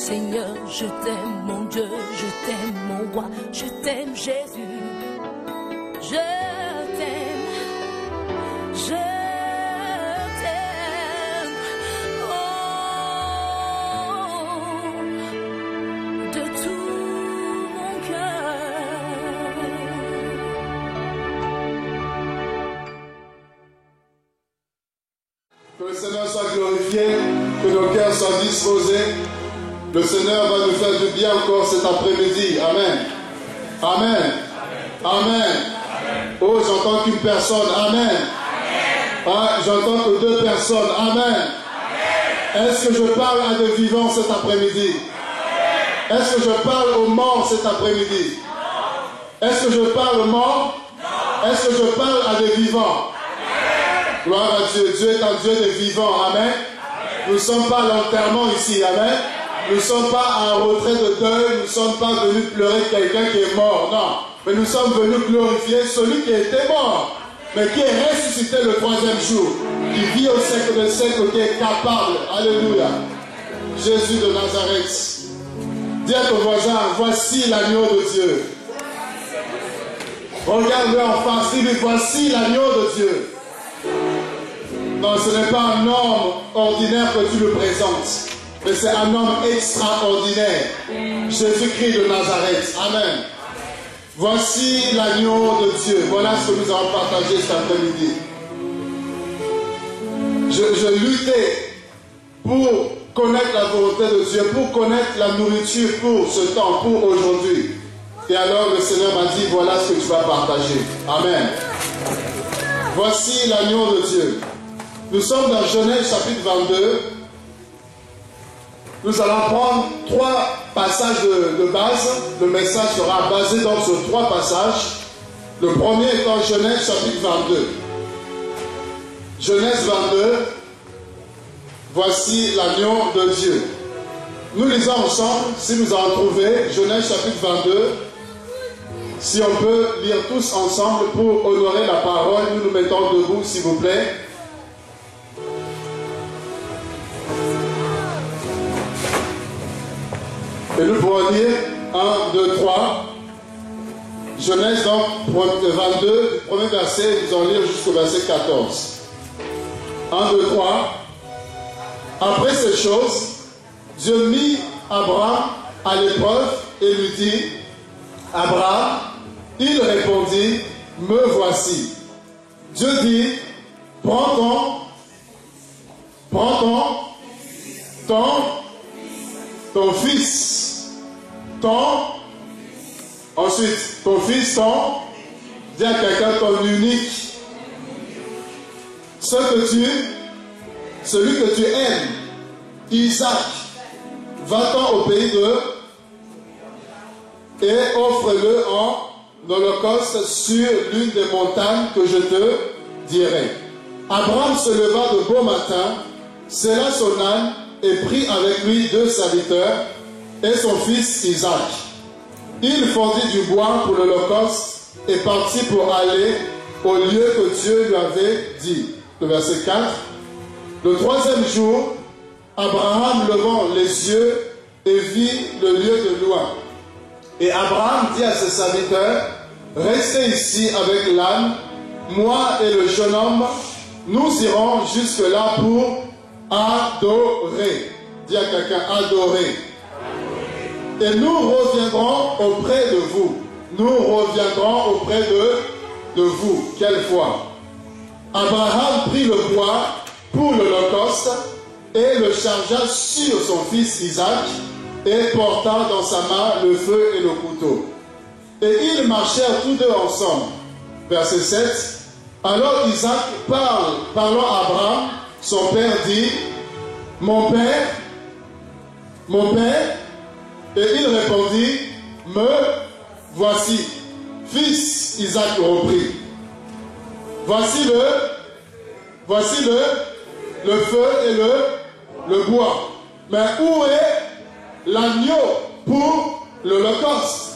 Seigneur, je t'aime, mon Dieu, je t'aime, mon roi, je t'aime, Jésus. Je t'aime, je t'aime, oh, de tout mon cœur. Que le Seigneur soit glorifié, que nos cœurs soient disposés. Le Seigneur va nous faire du bien encore cet après-midi. Amen. Amen. Amen. Amen. Oh, j'entends qu'une personne. Amen. Amen. Ah, j'entends que 2 personnes. Amen. Est-ce que je parle à des vivants cet après-midi? Est-ce que je parle aux morts cet après-midi? Est-ce que je parle aux morts? Est-ce que je parle à des vivants? Gloire à Dieu. Dieu est un Dieu des vivants. Amen. Nous ne sommes pas à l'enterrement ici. Amen. Nous ne sommes pas à un retrait de deuil. Nous ne sommes pas venus pleurer quelqu'un qui est mort. Non. Mais nous sommes venus glorifier celui qui était mort, mais qui est ressuscité le 3e jour, qui vit au siècle des siècles, qui est capable. Alléluia. Jésus de Nazareth. Dis à ton voisin, voici l'agneau de Dieu. Regarde-le en face, dis-lui, voici l'agneau de Dieu. Non, ce n'est pas un homme ordinaire que tu le présentes, mais c'est un homme extraordinaire. Jésus-Christ de Nazareth. Amen. Voici l'agneau de Dieu. Voilà ce que nous allons partager cet après-midi. Je luttais pour connaître la volonté de Dieu, pour connaître la nourriture pour ce temps, pour aujourd'hui. Et alors le Seigneur m'a dit, voilà ce que tu vas partager. Amen. Voici l'agneau de Dieu. Nous sommes dans Genèse chapitre 22. Nous allons prendre 3 passages de base. Le message sera basé donc sur 3 passages. Le premier étant Genèse chapitre 22. Genèse 22. Voici l'agneau de Dieu. Nous lisons ensemble, si nous allons trouver Genèse chapitre 22. Si on peut lire tous ensemble pour honorer la parole, nous nous mettons debout, s'il vous plaît. Et nous pourrons lire 1, 2, 3. Genèse donc 22, premier verset, nous allons lire jusqu'au verset 14. 1, 2, 3. Après ces choses, Dieu mit Abraham à l'épreuve et lui dit, Abraham, il répondit, me voici. Dieu dit, prends ton fils, ensuite, ton fils, dis à quelqu'un ton unique, celui que tu aimes, Isaac, va-t'en au pays et offre-le en holocauste sur l'une des montagnes que je te dirai. Abraham se leva de beau matin, sella son âne et prit avec lui 2 serviteurs et son fils Isaac. Il fondit du bois pour l'holocauste et partit pour aller au lieu que Dieu lui avait dit. Le verset 4. Le 3e jour, Abraham levant les yeux et vit le lieu de loin. Et Abraham dit à ses serviteurs, restez ici avec l'âne, moi et le jeune homme, nous irons jusque-là pour adorer. Dis à quelqu'un, adorer. Et nous reviendrons auprès de vous. Nous reviendrons auprès de vous. Quelle foi. Abraham prit le bois pour l'holocauste et le chargea sur son fils Isaac et porta dans sa main le feu et le couteau. Et ils marchèrent tous deux ensemble. Verset 7. Alors Isaac parlant à Abraham, son père dit, mon père, et il répondit, me voici. Fils, Isaac reprit. Voici le feu et le bois. Mais où est l'agneau pour l'holocauste?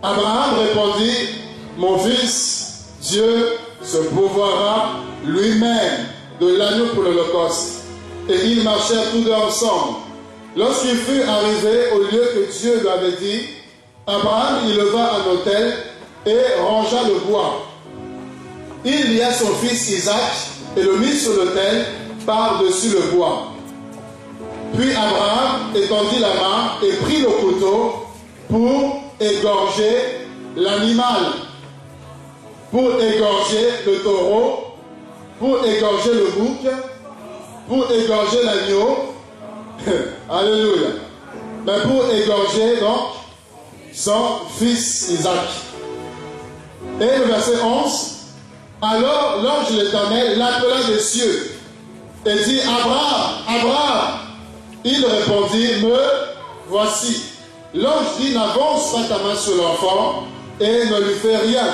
Abraham répondit, mon fils, Dieu se pourvoira lui-même de l'agneau pour l'holocauste. Et ils marchèrent tous deux ensemble. Lorsqu'il fut arrivé au lieu que Dieu lui avait dit, Abraham y leva un autel et rangea le bois. Il lia son fils Isaac et le mit sur l'autel par-dessus le bois. Puis Abraham étendit la main et prit le couteau pour égorger l'animal, pour égorger le taureau, pour égorger le bouc, pour égorger l'agneau. Alléluia. Mais pour égorger donc son fils Isaac. Et le verset 11. Alors l'ange de l'Éternel l'appela des cieux et dit, Abraham, Abraham. Il répondit, me voici. L'ange dit, n'avance pas ta main sur l'enfant et ne lui fais rien,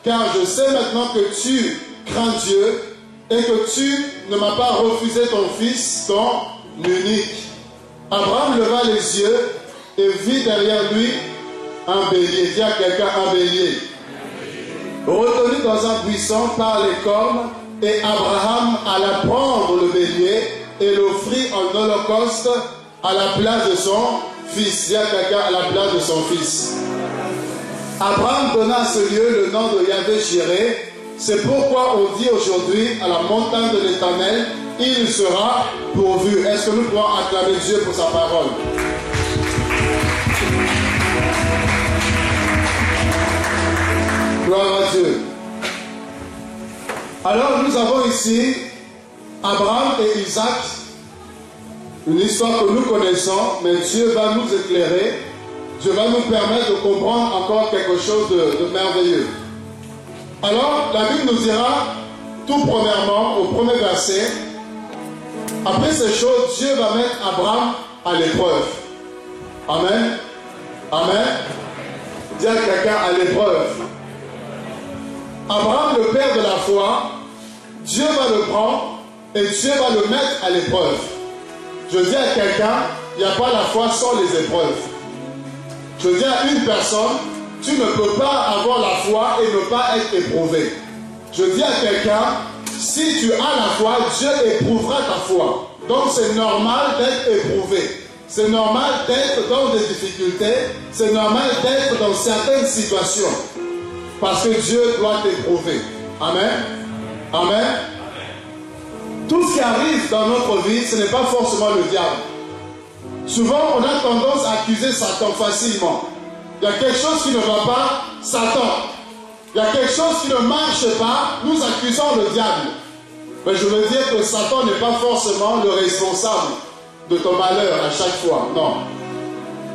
car je sais maintenant que tu crains Dieu et que tu ne m'as pas refusé ton fils, ton unique. Abraham leva les yeux et vit derrière lui un bélier. Dis à quelqu'un, un bélier. Retenu dans un buisson par les cornes, et Abraham alla prendre le bélier et l'offrit en holocauste à la place de son fils. Dis à quelqu'un, à la place de son fils. Abraham donna à ce lieu le nom de Yahvé-Jiré. C'est pourquoi on dit aujourd'hui à la montagne de l'Éternel, il sera pourvu. Est-ce que nous pouvons acclamer Dieu pour sa parole? Gloire à Dieu. Alors nous avons ici Abraham et Isaac, une histoire que nous connaissons, mais Dieu va nous éclairer, Dieu va nous permettre de comprendre encore quelque chose de merveilleux. Alors la Bible nous dira, tout premièrement, au premier verset, après ces choses, Dieu va mettre Abraham à l'épreuve. Amen. Amen. Dis à quelqu'un, à l'épreuve. Abraham, le père de la foi, Dieu va le prendre et Dieu va le mettre à l'épreuve. Je dis à quelqu'un, il n'y a pas la foi sans les épreuves. Je dis à une personne, tu ne peux pas avoir la foi et ne pas être éprouvé. Je dis à quelqu'un, si tu as la foi, Dieu éprouvera ta foi. Donc c'est normal d'être éprouvé. C'est normal d'être dans des difficultés. C'est normal d'être dans certaines situations. Parce que Dieu doit t'éprouver. Amen. Amen. Tout ce qui arrive dans notre vie, ce n'est pas forcément le diable. Souvent, on a tendance à accuser Satan facilement. Il y a quelque chose qui ne va pas, Satan. Il y a quelque chose qui ne marche pas, nous accusons le diable. Mais je veux dire que Satan n'est pas forcément le responsable de ton malheur à chaque fois. Non.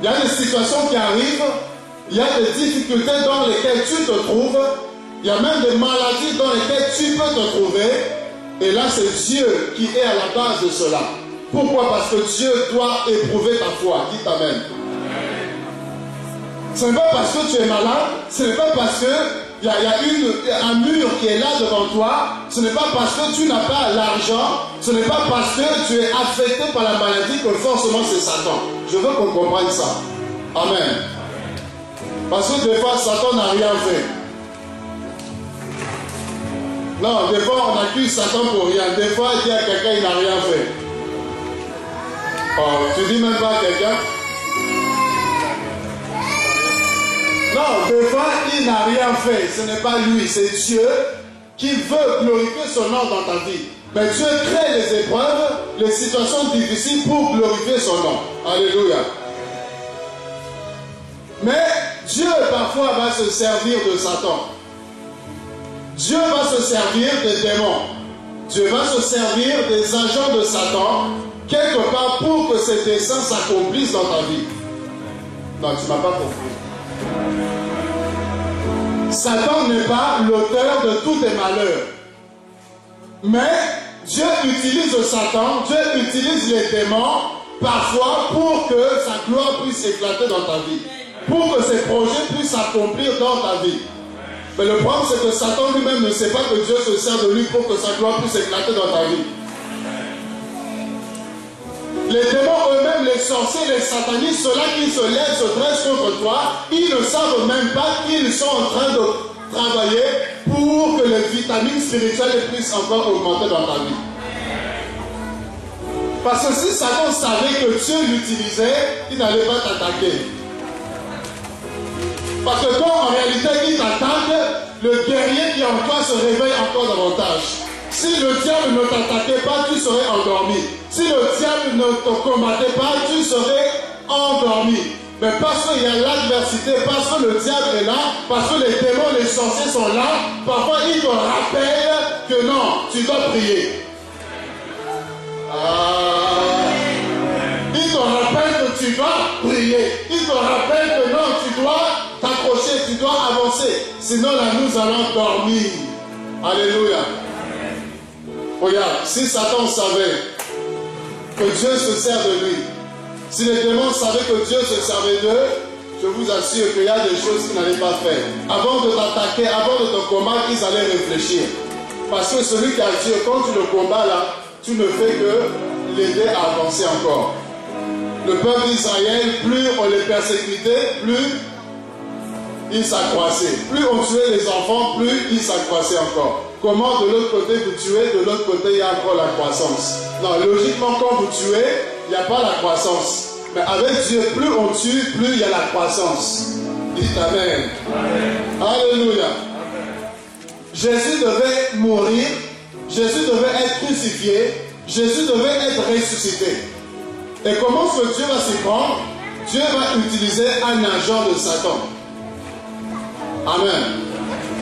Il y a des situations qui arrivent. Il y a des difficultés dans lesquelles tu te trouves. Il y a même des maladies dans lesquelles tu peux te trouver. Et là, c'est Dieu qui est à la base de cela. Pourquoi? Parce que Dieu doit éprouver ta foi. Dites Amen. Ce n'est pas parce que tu es malade. Ce n'est pas parce qu'il y a un mur qui est là devant toi. Ce n'est pas parce que tu n'as pas l'argent. Ce n'est pas parce que tu es affecté par la maladie que forcément c'est Satan. Je veux qu'on comprenne ça. Amen. Parce que des fois, Satan n'a rien fait. Non, des fois, on accuse Satan pour rien. Des fois, il dit à quelqu'un, il n'a rien fait. Oh, tu dis même pas à quelqu'un. Non, des fois, il n'a rien fait. Ce n'est pas lui, c'est Dieu qui veut glorifier son nom dans ta vie. Mais Dieu crée les épreuves, les situations difficiles pour glorifier son nom. Alléluia. Mais Dieu parfois va se servir de Satan. Dieu va se servir des démons. Dieu va se servir des agents de Satan quelque part pour que ses desseins s'accomplissent dans ta vie. Non, tu ne m'as pas compris. Satan n'est pas l'auteur de tous tes malheurs. Mais Dieu utilise Satan, Dieu utilise les démons parfois pour que sa gloire puisse éclater dans ta vie. Pour que ses projets puissent s'accomplir dans ta vie. Mais le problème, c'est que Satan lui-même ne sait pas que Dieu se sert de lui pour que sa gloire puisse éclater dans ta vie. Les démons eux-mêmes, les sorciers, les satanistes, ceux-là qui se lèvent, se dressent contre toi, ils ne savent même pas qu'ils sont en train de travailler pour que les vitamines spirituelles puissent encore augmenter dans ta vie. Parce que si Satan savait que Dieu l'utilisait, il n'allait pas t'attaquer. Parce que quand en réalité il t'attaque, le guerrier qui est en toi se réveille encore davantage. Si le diable ne t'attaquait pas, tu serais endormi. Si le diable ne te combattait pas, tu serais endormi. Mais parce qu'il y a l'adversité, parce que le diable est là, parce que les démons, les sorciers sont là, parfois ils te rappellent que non, tu dois prier. Ils te rappellent que tu dois prier. Ils te rappellent que non, tu dois t'accrocher, tu dois avancer. Sinon là, nous allons dormir. Alléluia. Regarde, si Satan savait que Dieu se sert de lui, si les démons savaient que Dieu se servait d'eux, je vous assure qu'il y a des choses qu'ils n'allaient pas faire. Avant de t'attaquer, avant de te combattre, ils allaient réfléchir. Parce que celui qui a Dieu, quand tu le combats là, tu ne fais que l'aider à avancer encore. Le peuple d'Israël, plus on les persécutait, plus ils s'accroissaient. Plus on tuait les enfants, plus ils s'accroissaient encore. Comment de l'autre côté vous tuez, de l'autre côté il y a encore la croissance. Non, logiquement quand vous tuez, il n'y a pas la croissance. Mais avec Dieu, plus on tue, plus il y a la croissance. Dites Amen. Amen. Alléluia. Amen. Jésus devait mourir, Jésus devait être crucifié, Jésus devait être ressuscité. Et comment est-ce que Dieu va s'y prendre? Dieu va utiliser un agent de Satan. Amen.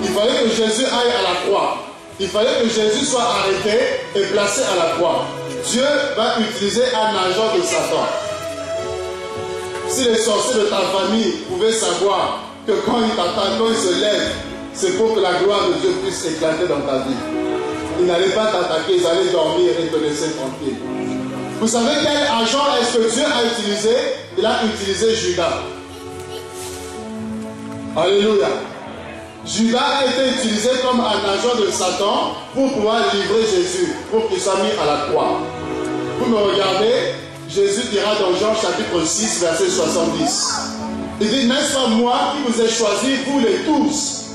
Il fallait que Jésus aille à la croix. Il fallait que Jésus soit arrêté et placé à la croix. Dieu va utiliser un agent de Satan. Si les sorciers de ta famille pouvaient savoir que quand ils t'attaquent, quand ils se lèvent, c'est pour que la gloire de Dieu puisse éclater dans ta vie. Ils n'allaient pas t'attaquer, ils allaient dormir et te laisser tranquille. Vous savez quel agent est-ce que Dieu a utilisé? Il a utilisé Judas. Alléluia. Judas a été utilisé comme un agent de Satan pour pouvoir livrer Jésus, pour qu'il soit mis à la croix. Vous me regardez, Jésus dira dans Jean chapitre 6, verset 70. Il dit, n'est-ce pas moi qui vous ai choisi, vous les tous?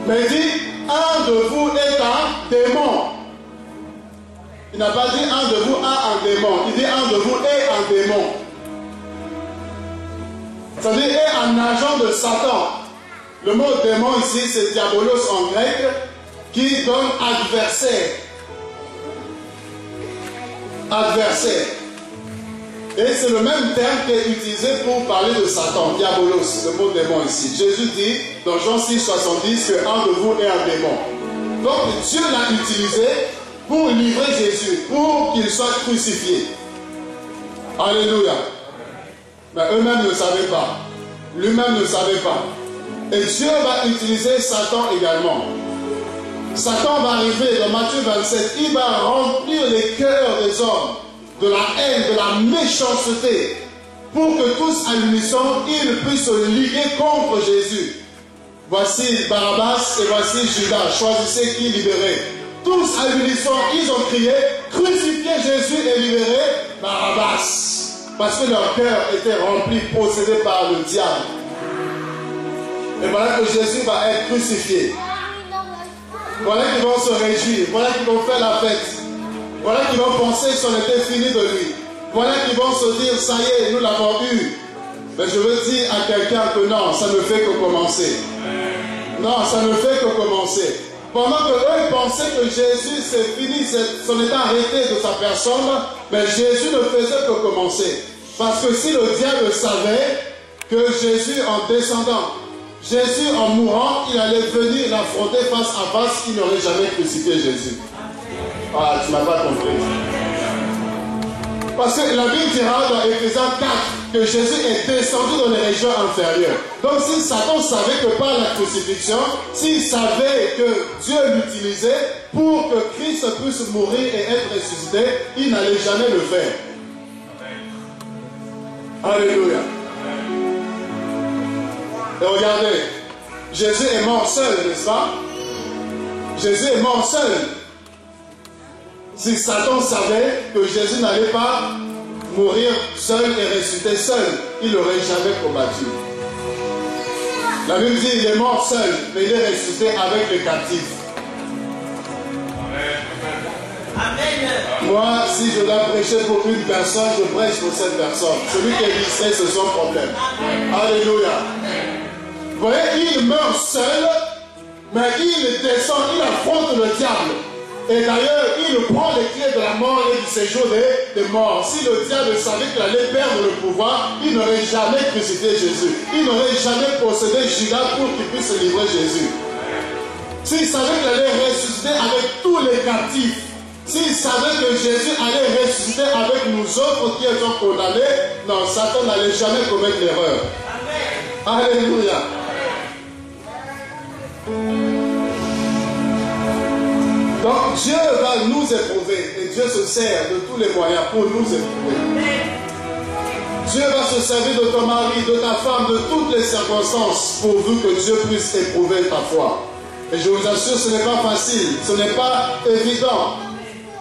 Mais il dit, un de vous est un démon. Il n'a pas dit un de vous a un démon. Il dit un de vous est un démon. C'est-à-dire est un agent de Satan. Le mot démon ici, c'est diabolos en grec, qui donne adversaire. Adversaire. Et c'est le même terme qui est utilisé pour parler de Satan, diabolos, le mot démon ici. Jésus dit dans Jean 6, 70 que un de vous est un démon. Donc Dieu l'a utilisé pour livrer Jésus, pour qu'il soit crucifié. Alléluia. Mais eux-mêmes ne savaient pas. Lui-même ne savait pas. Et Dieu va utiliser Satan également. Satan va arriver dans Matthieu 27. Il va remplir les cœurs des hommes de la haine, de la méchanceté, pour que tous à l'unisson, ils puissent se liguer contre Jésus. Voici Barabbas et voici Judas. Choisissez qui libérer. Tous à l'unisson, ils ont crié, crucifiez Jésus et libérez Barabbas. Parce que leur cœur était rempli, possédé par le diable. Et voilà que Jésus va être crucifié. Voilà qu'ils vont se réjouir. Voilà qu'ils vont faire la fête. Voilà qu'ils vont penser que c'en était fini de lui. Voilà qu'ils vont se dire, ça y est, nous l'avons eu. Mais je veux dire à quelqu'un que non, ça ne fait que commencer. Non, ça ne fait que commencer. Pendant que eux pensaient que Jésus c'est fini, c'en était arrêté de sa personne, mais Jésus ne faisait que commencer. Parce que si le diable savait que Jésus en descendant, Jésus en mourant, il allait venir l'affronter face à face, il n'aurait jamais crucifié Jésus. Ah, tu ne m'as pas compris. Parce que la Bible dira dans Éphésiens 4 que Jésus est descendu dans les régions inférieures. Donc si Satan savait que par la crucifixion, s'il savait que Dieu l'utilisait pour que Christ puisse mourir et être ressuscité, il n'allait jamais le faire. Alléluia. Et regardez, Jésus est mort seul, n'est-ce pas? Jésus est mort seul. Si Satan savait que Jésus n'allait pas mourir seul et ressusciter seul, il n'aurait jamais combattu. La Bible dit qu'il est mort seul, mais il est ressuscité avec les captifs. Amen. Moi, si je dois prêcher pour une personne, je prêche pour cette personne. Celui qui est lycée, c'est son problème. Alléluia. Vous voyez, il meurt seul, mais il descend, il affronte le diable. Et d'ailleurs, il prend les clés de la mort et du séjour des morts. Si le diable savait qu'il allait perdre le pouvoir, il n'aurait jamais crucifié Jésus. Il n'aurait jamais possédé Judas pour qu'il puisse livrer Jésus. S'il savait qu'il allait ressusciter avec tous les captifs, s'il savait que Jésus allait ressusciter avec nous autres qui étions condamnés, non, Satan n'allait jamais commettre l'erreur. Donc Dieu va nous éprouver et Dieu se sert de tous les moyens pour nous éprouver. Dieu va se servir de ton mari, de ta femme, de toutes les circonstances pourvu que Dieu puisse éprouver ta foi. Et je vous assure, ce n'est pas facile, ce n'est pas évident.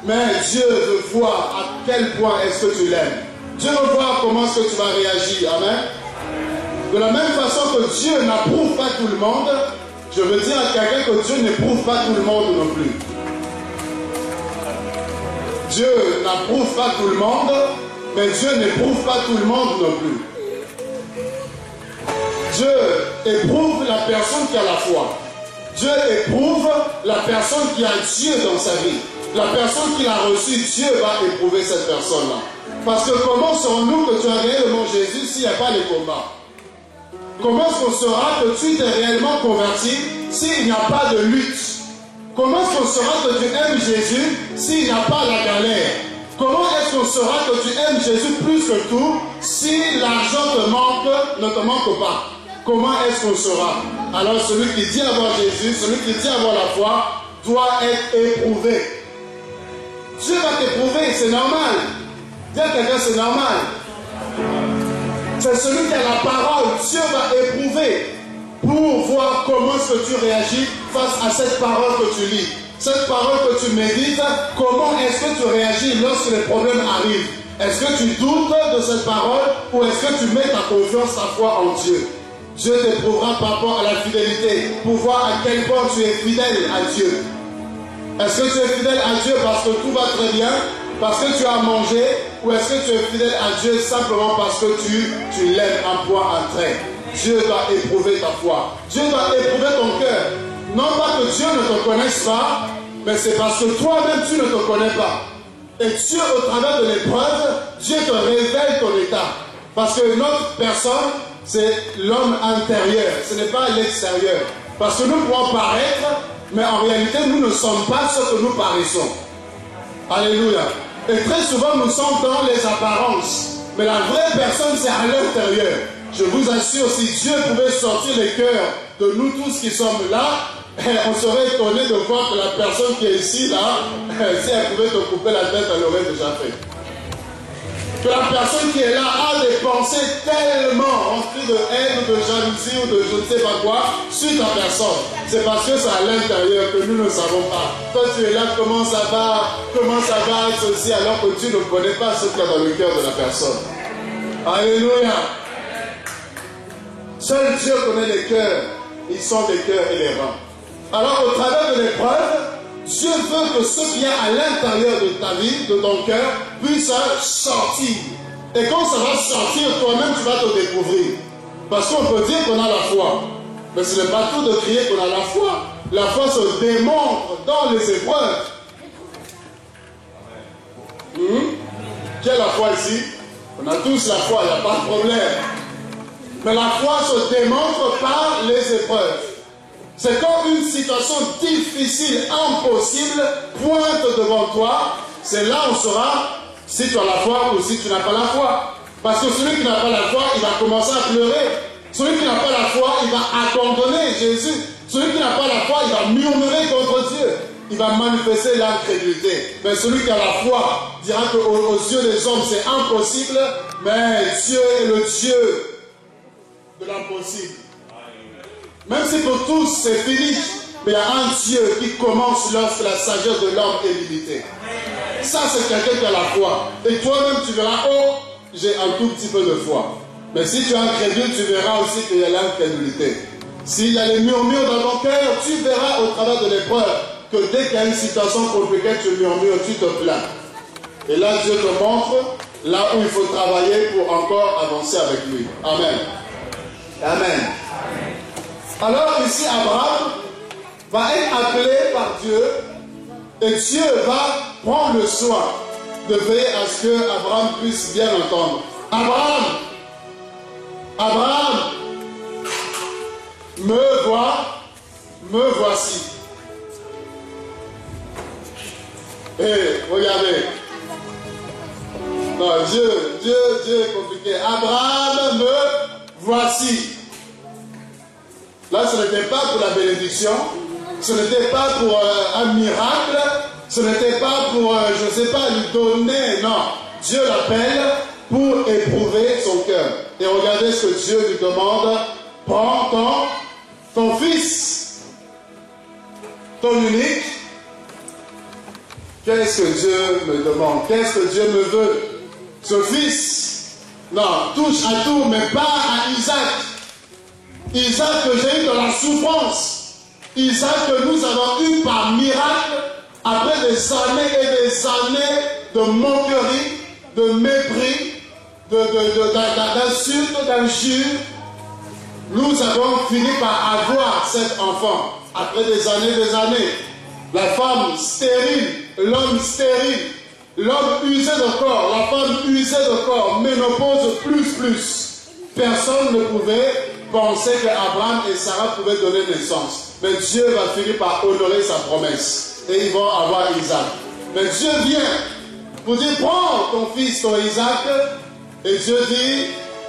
Mais Dieu veut voir à quel point est-ce que tu l'aimes. Dieu veut voir comment est-ce que tu vas réagir. Amen. De la même façon que Dieu n'approuve pas tout le monde, je veux dire à quelqu'un que Dieu n'éprouve pas tout le monde non plus. Dieu n'approuve pas tout le monde, mais Dieu n'éprouve pas tout le monde non plus. Dieu éprouve la personne qui a la foi. Dieu éprouve la personne qui a Dieu dans sa vie. La personne qui l'a reçu, Dieu va éprouver cette personne-là. Parce que comment saurons-nous que tu as réellement Jésus s'il n'y a pas les combats? Comment est-ce qu'on saura que tu t'es réellement converti s'il n'y a pas de lutte? Comment est-ce qu'on saura que tu aimes Jésus s'il n'y a pas la galère? Comment est-ce qu'on saura que tu aimes Jésus plus que tout si l'argent te manque, ne te manque pas? Comment est-ce qu'on saura? Alors celui qui dit avoir Jésus, celui qui dit avoir la foi, doit être éprouvé. Dieu va t'éprouver, c'est normal. Dis à quelqu'un, c'est normal. C'est celui qui a la parole. Dieu va éprouver pour voir comment est-ce que tu réagis face à cette parole que tu lis. Cette parole que tu médites, comment est-ce que tu réagis lorsque les problèmes arrivent? Est-ce que tu doutes de cette parole ou est-ce que tu mets ta confiance, ta foi en Dieu? Dieu t'éprouvera par rapport à la fidélité pour voir à quel point tu es fidèle à Dieu. Est-ce que tu es fidèle à Dieu parce que tout va très bien, parce que tu as mangé, ou est-ce que tu es fidèle à Dieu simplement parce que tu l'aimes un point, un trait? Dieu doit éprouver ta foi. Dieu doit éprouver ton cœur. Non pas que Dieu ne te connaisse pas, mais c'est parce que toi-même tu ne te connais pas. Et Dieu, au travers de l'épreuve, Dieu te révèle ton état. Parce que notre personne, c'est l'homme intérieur, ce n'est pas l'extérieur. Parce que nous pouvons paraître, mais en réalité, nous ne sommes pas ce que nous paraissons. Alléluia. Et très souvent, nous sommes dans les apparences. Mais la vraie personne, c'est à l'intérieur. Je vous assure, si Dieu pouvait sortir les cœurs de nous tous qui sommes là, on serait étonné de voir que la personne qui est ici, là, si elle pouvait te couper la tête, elle l'aurait déjà fait. Que la personne qui est là a des pensées tellement remplies de haine, de jalousie ou de je ne sais pas quoi sur ta personne. C'est parce que c'est à l'intérieur que nous ne savons pas. Toi tu es là, comment ça va ceci, alors que tu ne connais pas ce qu'il y a dans le cœur de la personne. Alléluia. Seul Dieu connaît les cœurs. Ils sont les cœurs et les reins. Alors au travers de l'épreuve, Dieu veut que ce qui est à l'intérieur de ta vie, de ton cœur, puisse sortir. Et quand ça va sortir, toi-même, tu vas te découvrir. Parce qu'on peut dire qu'on a la foi. Mais ce n'est pas tout de crier qu'on a la foi. La foi se démontre dans les épreuves. Qui a la foi ici? On a tous la foi, il n'y a pas de problème. Mais la foi se démontre par les épreuves. C'est quand une situation difficile, impossible, pointe devant toi, c'est là où on saura si tu as la foi ou si tu n'as pas la foi. Parce que celui qui n'a pas la foi, il va commencer à pleurer. Celui qui n'a pas la foi, il va abandonner Jésus. Celui qui n'a pas la foi, il va murmurer contre Dieu. Il va manifester l'incrédulité. Mais celui qui a la foi dira qu'aux yeux des hommes, c'est impossible, mais Dieu est le Dieu de l'impossible. Même si pour tous c'est fini, mais il y a un Dieu qui commence lorsque la sagesse de l'homme est limitée. Ça, c'est quelqu'un qui a la foi. Et toi-même, tu verras, oh, j'ai un tout petit peu de foi. Mais si tu es incrédule, tu verras aussi qu'il y a l'incrédulité. S'il y a les murmures dans ton cœur, tu verras au travers de l'épreuve que dès qu'il y a une situation compliquée, tu murmures, tu te plains. Et là, Dieu te montre là où il faut travailler pour encore avancer avec lui. Amen. Amen. Alors ici, Abraham va être appelé par Dieu et Dieu va prendre le soin de veiller à ce que Abraham puisse bien entendre. Abraham, me voici. Et regardez. Non, Dieu est compliqué. Abraham, me voici. Là, ce n'était pas pour la bénédiction, Ce n'était pas pour un miracle, ce n'était pas pour, je ne sais pas, lui donner, non. Dieu l'appelle pour éprouver son cœur. Et regardez ce que Dieu lui demande. Prends ton fils, ton unique. Qu'est-ce que Dieu me demande? Qu'est-ce que Dieu me veut? Ce fils, non, touche à tout, mais pas à Isaac. Isaac que j'ai eu dans la souffrance. Isaac que nous avons eu par miracle, après des années et des années de moquerie, de mépris, d'insultes, d'injures. Nous avons fini par avoir cet enfant, après des années. La femme stérile, l'homme stérile, l'homme usé de corps, la femme usée de corps, ménopause plus. Personne ne pouvait penser qu'Abraham et Sarah pouvaient donner naissance. Mais Dieu va finir par honorer sa promesse. Et ils vont avoir Isaac. Mais Dieu vient pour dire, prends ton fils, ton Isaac. Et Dieu dit,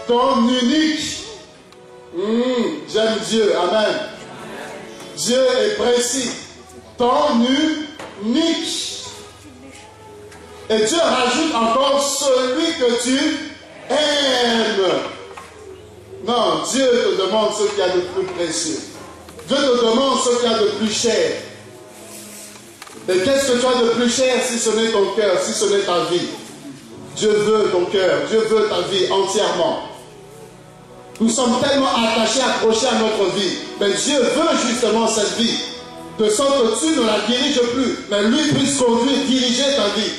ton unique. J'aime Dieu, amen. Dieu est précis. Ton unique. Et Dieu rajoute encore celui que tu aimes. Non, Dieu te demande ce qu'il y a de plus précieux. Dieu te demande ce qu'il y a de plus cher. Et qu'est-ce que tu as de plus cher si ce n'est ton cœur, si ce n'est ta vie? Dieu veut ton cœur, Dieu veut ta vie entièrement. Nous sommes tellement attachés, accrochés à notre vie. Mais Dieu veut justement cette vie. De sorte que tu ne la diriges plus, mais lui puisse conduire, diriger ta vie.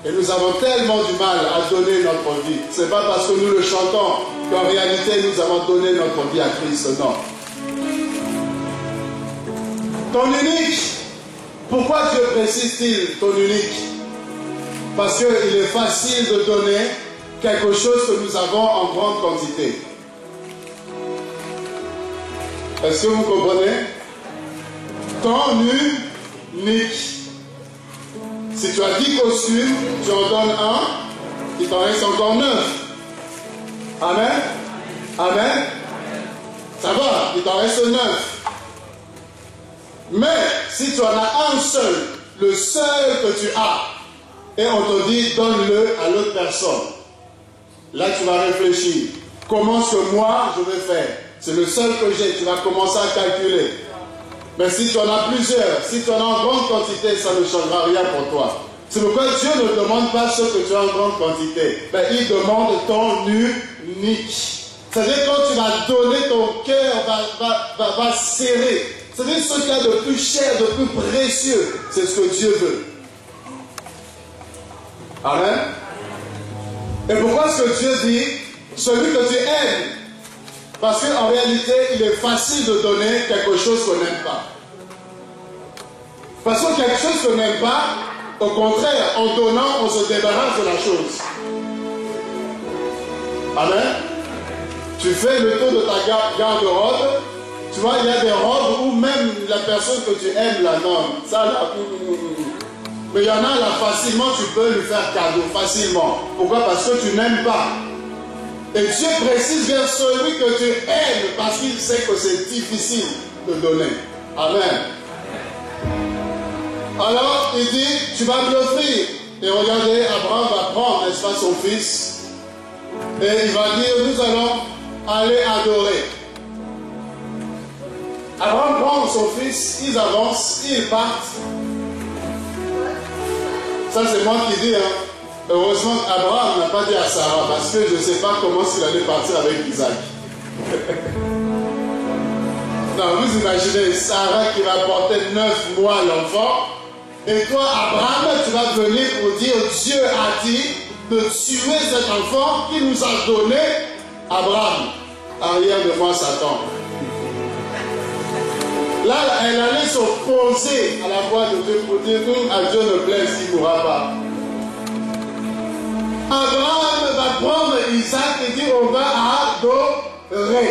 Et nous avons tellement du mal à donner notre vie. Ce n'est pas parce que nous le chantons qu'en réalité nous avons donné notre vie à Christ, non. Ton unique, pourquoi Dieu précise-t-il ton unique? Parce qu'il est facile de donner quelque chose que nous avons en grande quantité. Est-ce que vous comprenez? Ton unique. Si tu as 10 costumes, tu en donnes un, il t'en reste encore 9. Amen? Amen? Ça va, il t'en reste 9. Mais si tu en as un seul, le seul que tu as, et on te dit donne-le à l'autre personne, là tu vas réfléchir. Comment est-ce que moi je vais faire? C'est le seul que j'ai, tu vas commencer à calculer. Mais si tu en as plusieurs, si tu en as en grande quantité, ça ne changera rien pour toi. C'est pourquoi Dieu ne demande pas ce que tu as en grande quantité. Mais il demande ton unique. C'est-à-dire quand tu vas donner, ton cœur va serrer. C'est-à-dire ce qu'il y a de plus cher, de plus précieux, c'est ce que Dieu veut. Amen. Et pourquoi est-ce que Dieu dit celui que tu aimes? Parce qu'en réalité, il est facile de donner quelque chose qu'on n'aime pas. Parce que quelque chose qu'on n'aime pas, au contraire, en donnant, on se débarrasse de la chose. Amen. Tu fais le tour de ta garde-robe. Tu vois, il y a des robes où même la personne que tu aimes la nomme. Ça, là, mais il y en a là, facilement, tu peux lui faire cadeau, facilement. Pourquoi? Parce que tu n'aimes pas. Et Dieu précise vers celui que tu aimes parce qu'il sait que c'est difficile de donner. Amen. Alors, il dit, tu vas me l'offrir. Et regardez, Abraham va prendre, n'est-ce pas, son fils. Et il va dire, nous allons aller adorer. Abraham prend son fils, ils avancent, ils partent. Ça, c'est moi qui dis, hein. Heureusement qu'Abraham n'a pas dit à Sarah, parce que je ne sais pas comment il allait partir avec Isaac. Non, vous imaginez Sarah qui va porter 9 mois l'enfant, et toi, Abraham, tu vas venir pour dire Dieu a dit de tuer cet enfant qu'il nous a donné. Abraham, arrière de moi, Satan. Là, elle allait s'opposer à la voix de Dieu pour dire à Dieu ne plaise, il ne mourra pas. Abraham va prendre Isaac et dire on va adorer.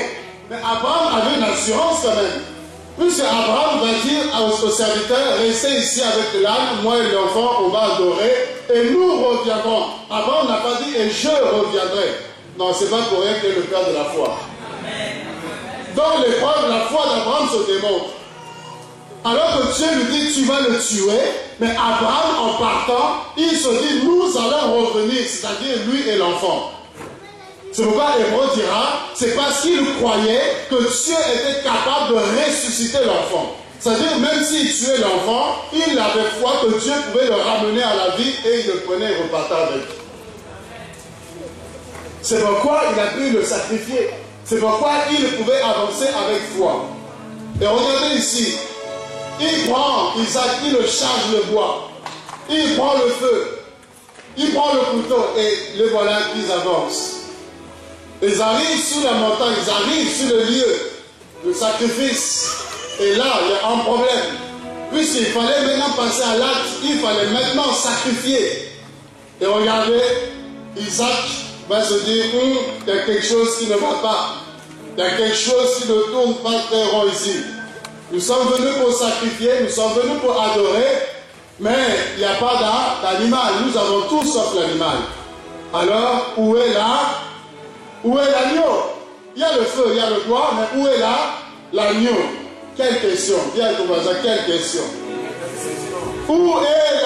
Mais Abraham avait une assurance quand même. Puisque Abraham va dire aux serviteurs, restez ici avec l'âne, moi et l'enfant, on va adorer et nous reviendrons. Abraham n'a pas dit et je reviendrai. Non, c'est pas pour rien qu'il est le père de la foi. Dans l'épreuve, la foi d'Abraham se démontre. Alors que Dieu lui dit, tu vas le tuer. Mais Abraham, en partant, il se dit, nous allons revenir, c'est-à-dire lui et l'enfant. C'est pourquoi Hébreu dira, c'est parce qu'il croyait que Dieu était capable de ressusciter l'enfant. C'est-à-dire, même s'il tuait l'enfant, il avait foi que Dieu pouvait le ramener à la vie et il le prenait et repartait avec lui. C'est pourquoi il a pu le sacrifier. C'est pourquoi il pouvait avancer avec foi. Et regardez ici, il prend Isaac, il le charge le bois, il prend le feu, il prend le couteau et les voilà qu'ils avancent. Ils arrivent sur la montagne, ils arrivent sur le lieu de sacrifice. Et là, il y a un problème. Puisqu'il fallait maintenant passer à l'acte, il fallait maintenant sacrifier. Et regardez, Isaac va se dire, il y a quelque chose qui ne va pas. Il y a quelque chose qui ne tourne pas très rond ici. Nous sommes venus pour sacrifier, nous sommes venus pour adorer, mais il n'y a pas d'animal. Nous avons tout sauf l'animal. Alors, où est l'agneau? Il y a le feu, il y a le bois, mais où est l'agneau? Quelle question? Dis à ton voisin, quelle question? Où est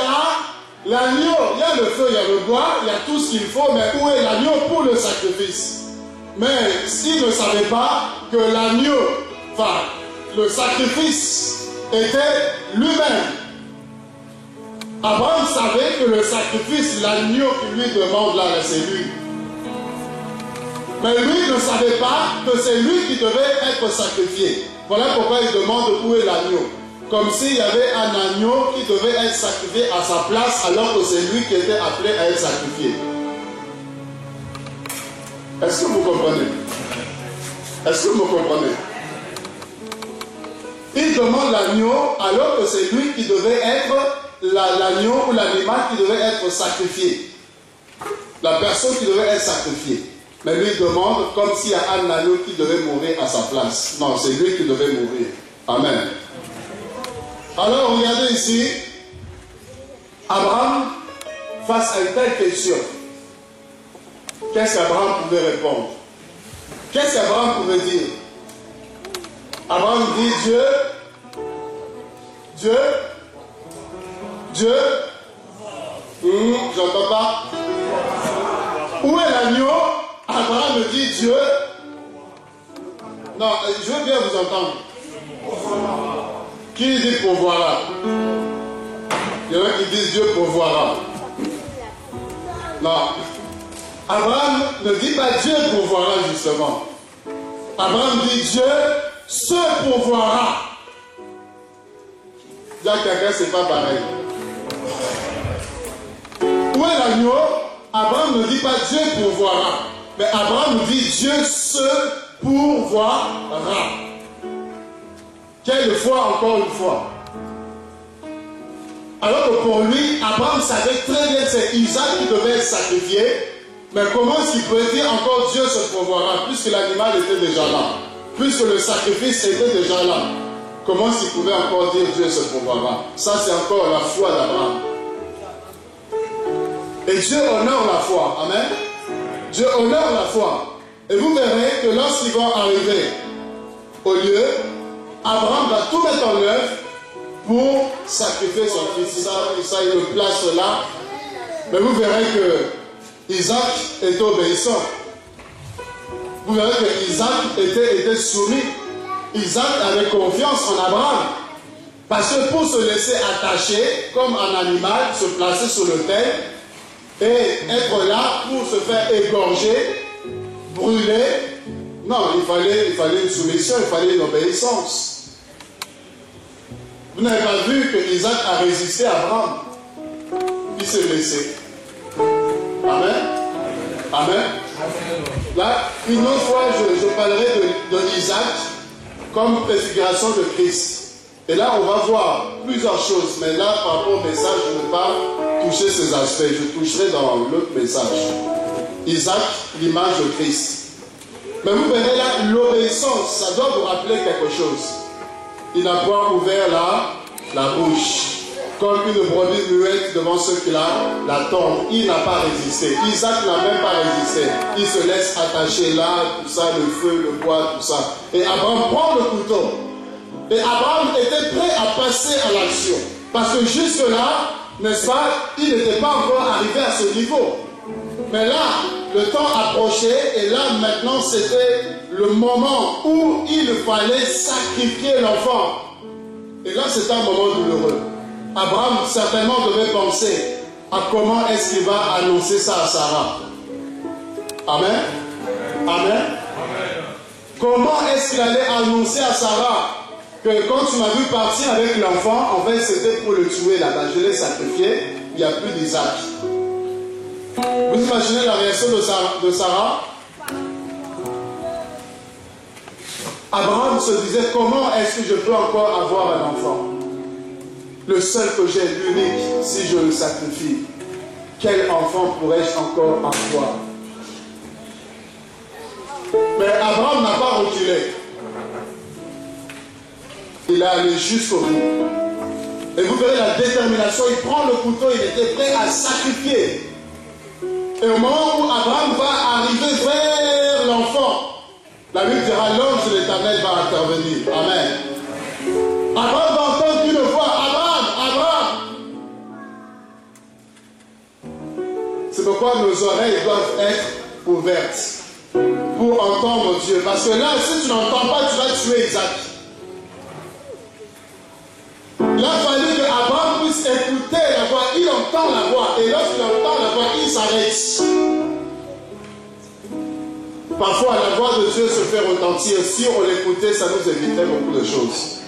l'agneau? Il y a le feu, il y a le bois, il y a tout ce qu'il faut, mais où est l'agneau pour le sacrifice? Mais s'il ne savait pas que l'agneau, enfin, le sacrifice était lui-même. Abraham savait que le sacrifice, l'agneau qui lui demande là, c'est lui. Mais lui ne savait pas que c'est lui qui devait être sacrifié. Voilà pourquoi il demande où est l'agneau. Comme s'il y avait un agneau qui devait être sacrifié à sa place alors que c'est lui qui était appelé à être sacrifié. Est-ce que vous comprenez? Est-ce que vous comprenez? Il demande l'agneau alors que c'est lui qui devait être l'agneau ou l'animal qui devait être sacrifié. La personne qui devait être sacrifiée. Mais lui demande comme s'il y a un agneau qui devait mourir à sa place. Non, c'est lui qui devait mourir. Amen. Alors, regardez ici. Abraham, face à une telle question, qu'est-ce qu'Abraham pouvait répondre? Qu'est-ce qu'Abraham pouvait dire? Abraham dit Dieu, j'entends pas. Où est l'agneau? Abraham me dit Dieu. Non, je veux bien vous entendre. Qui dit pourvoira? Il y en a qui disent Dieu pourvoira. Non. Abraham ne dit pas Dieu pourvoira justement. Abraham dit Dieu se pourvoira. Dis à quelqu'un, c'est pas pareil. Où est l'agneau? Abraham ne dit pas Dieu pourvoira. Mais Abraham nous dit Dieu se pourvoira. Quelle foi encore une fois? Alors que pour lui, Abraham savait très bien que c'est Isaac qui devait être sacrifié. Mais comment est-ce qu'il pouvait dire encore Dieu se pourvoira puisque l'animal était déjà là? Puisque le sacrifice était déjà là. Comment est-ce qu'il pouvait encore dire Dieu se pourvoira? Ça c'est encore la foi d'Abraham. Et Dieu honore la foi. Amen. Dieu honore la foi. Et vous verrez que lorsqu'ils vont arriver au lieu, Abraham va tout mettre en œuvre pour sacrifier son fils. Ça il le place là. Mais vous verrez que Isaac est obéissant. Vous verrez que Isaac était soumis. Isaac avait confiance en Abraham. Parce que pour se laisser attacher comme un animal, se placer sur l'autel, et être là pour se faire égorger, brûler. Non, il fallait une soumission, il fallait une obéissance. Vous n'avez pas vu que Isaac a résisté à Abraham. Il s'est laissé. Amen. Amen. Là, une autre fois, je parlerai de Isaac comme préfiguration de Christ. Et là, on va voir plusieurs choses. Mais là, par rapport au message, je ne vais pas toucher ces aspects. Je toucherai dans l'autre message. Isaac, l'image de Christ. Mais vous verrez là, l'obéissance, ça doit vous rappeler quelque chose. Il n'a pas ouvert la bouche. Comme une brebis muette devant ceux qui l'attendent. Il n'a pas résisté. Isaac n'a même pas résisté. Il se laisse attacher là, tout ça, le feu, le bois, tout ça. Et Abraham prend le couteau. Et Abraham était prêt à passer à l'action. Parce que jusque-là, n'est-ce pas, il n'était pas encore arrivé à ce niveau. Mais là, le temps approchait et là, maintenant, c'était le moment où il fallait sacrifier l'enfant. Et là, c'était un moment douloureux. Abraham, certainement, devait penser à comment est-ce qu'il va annoncer ça à Sarah. Amen. Amen. Comment est-ce qu'il allait annoncer à Sarah que quand tu m'as vu partir avec l'enfant, en fait, c'était pour le tuer là-bas. Je l'ai sacrifié, il n'y a plus d'Isaac. Vous imaginez la réaction de Sarah? Abraham se disait, comment est-ce que je peux encore avoir un enfant? Le seul que j'ai, l'unique, si je le sacrifie, quel enfant pourrais-je encore avoir? Mais Abraham n'a pas reculé. Il est allé jusqu'au bout. Et vous verrez la détermination, il prend le couteau, il était prêt à sacrifier. Et au moment où Abraham va arriver vers l'enfant, la Bible dira, l'ange de l'Éternel va intervenir. Amen. Abraham va entendre une voix, Abraham, Abraham. C'est pourquoi nos oreilles doivent être ouvertes pour entendre Dieu. Parce que là, si tu n'entends pas, tu vas tuer Isaac. Il a fallu que Abraham puisse écouter la voix. Il entend la voix. Et lorsqu'il entend la voix, il s'arrête. Parfois, la voix de Dieu se fait retentir. Si on l'écoutait, ça nous éviterait beaucoup de choses.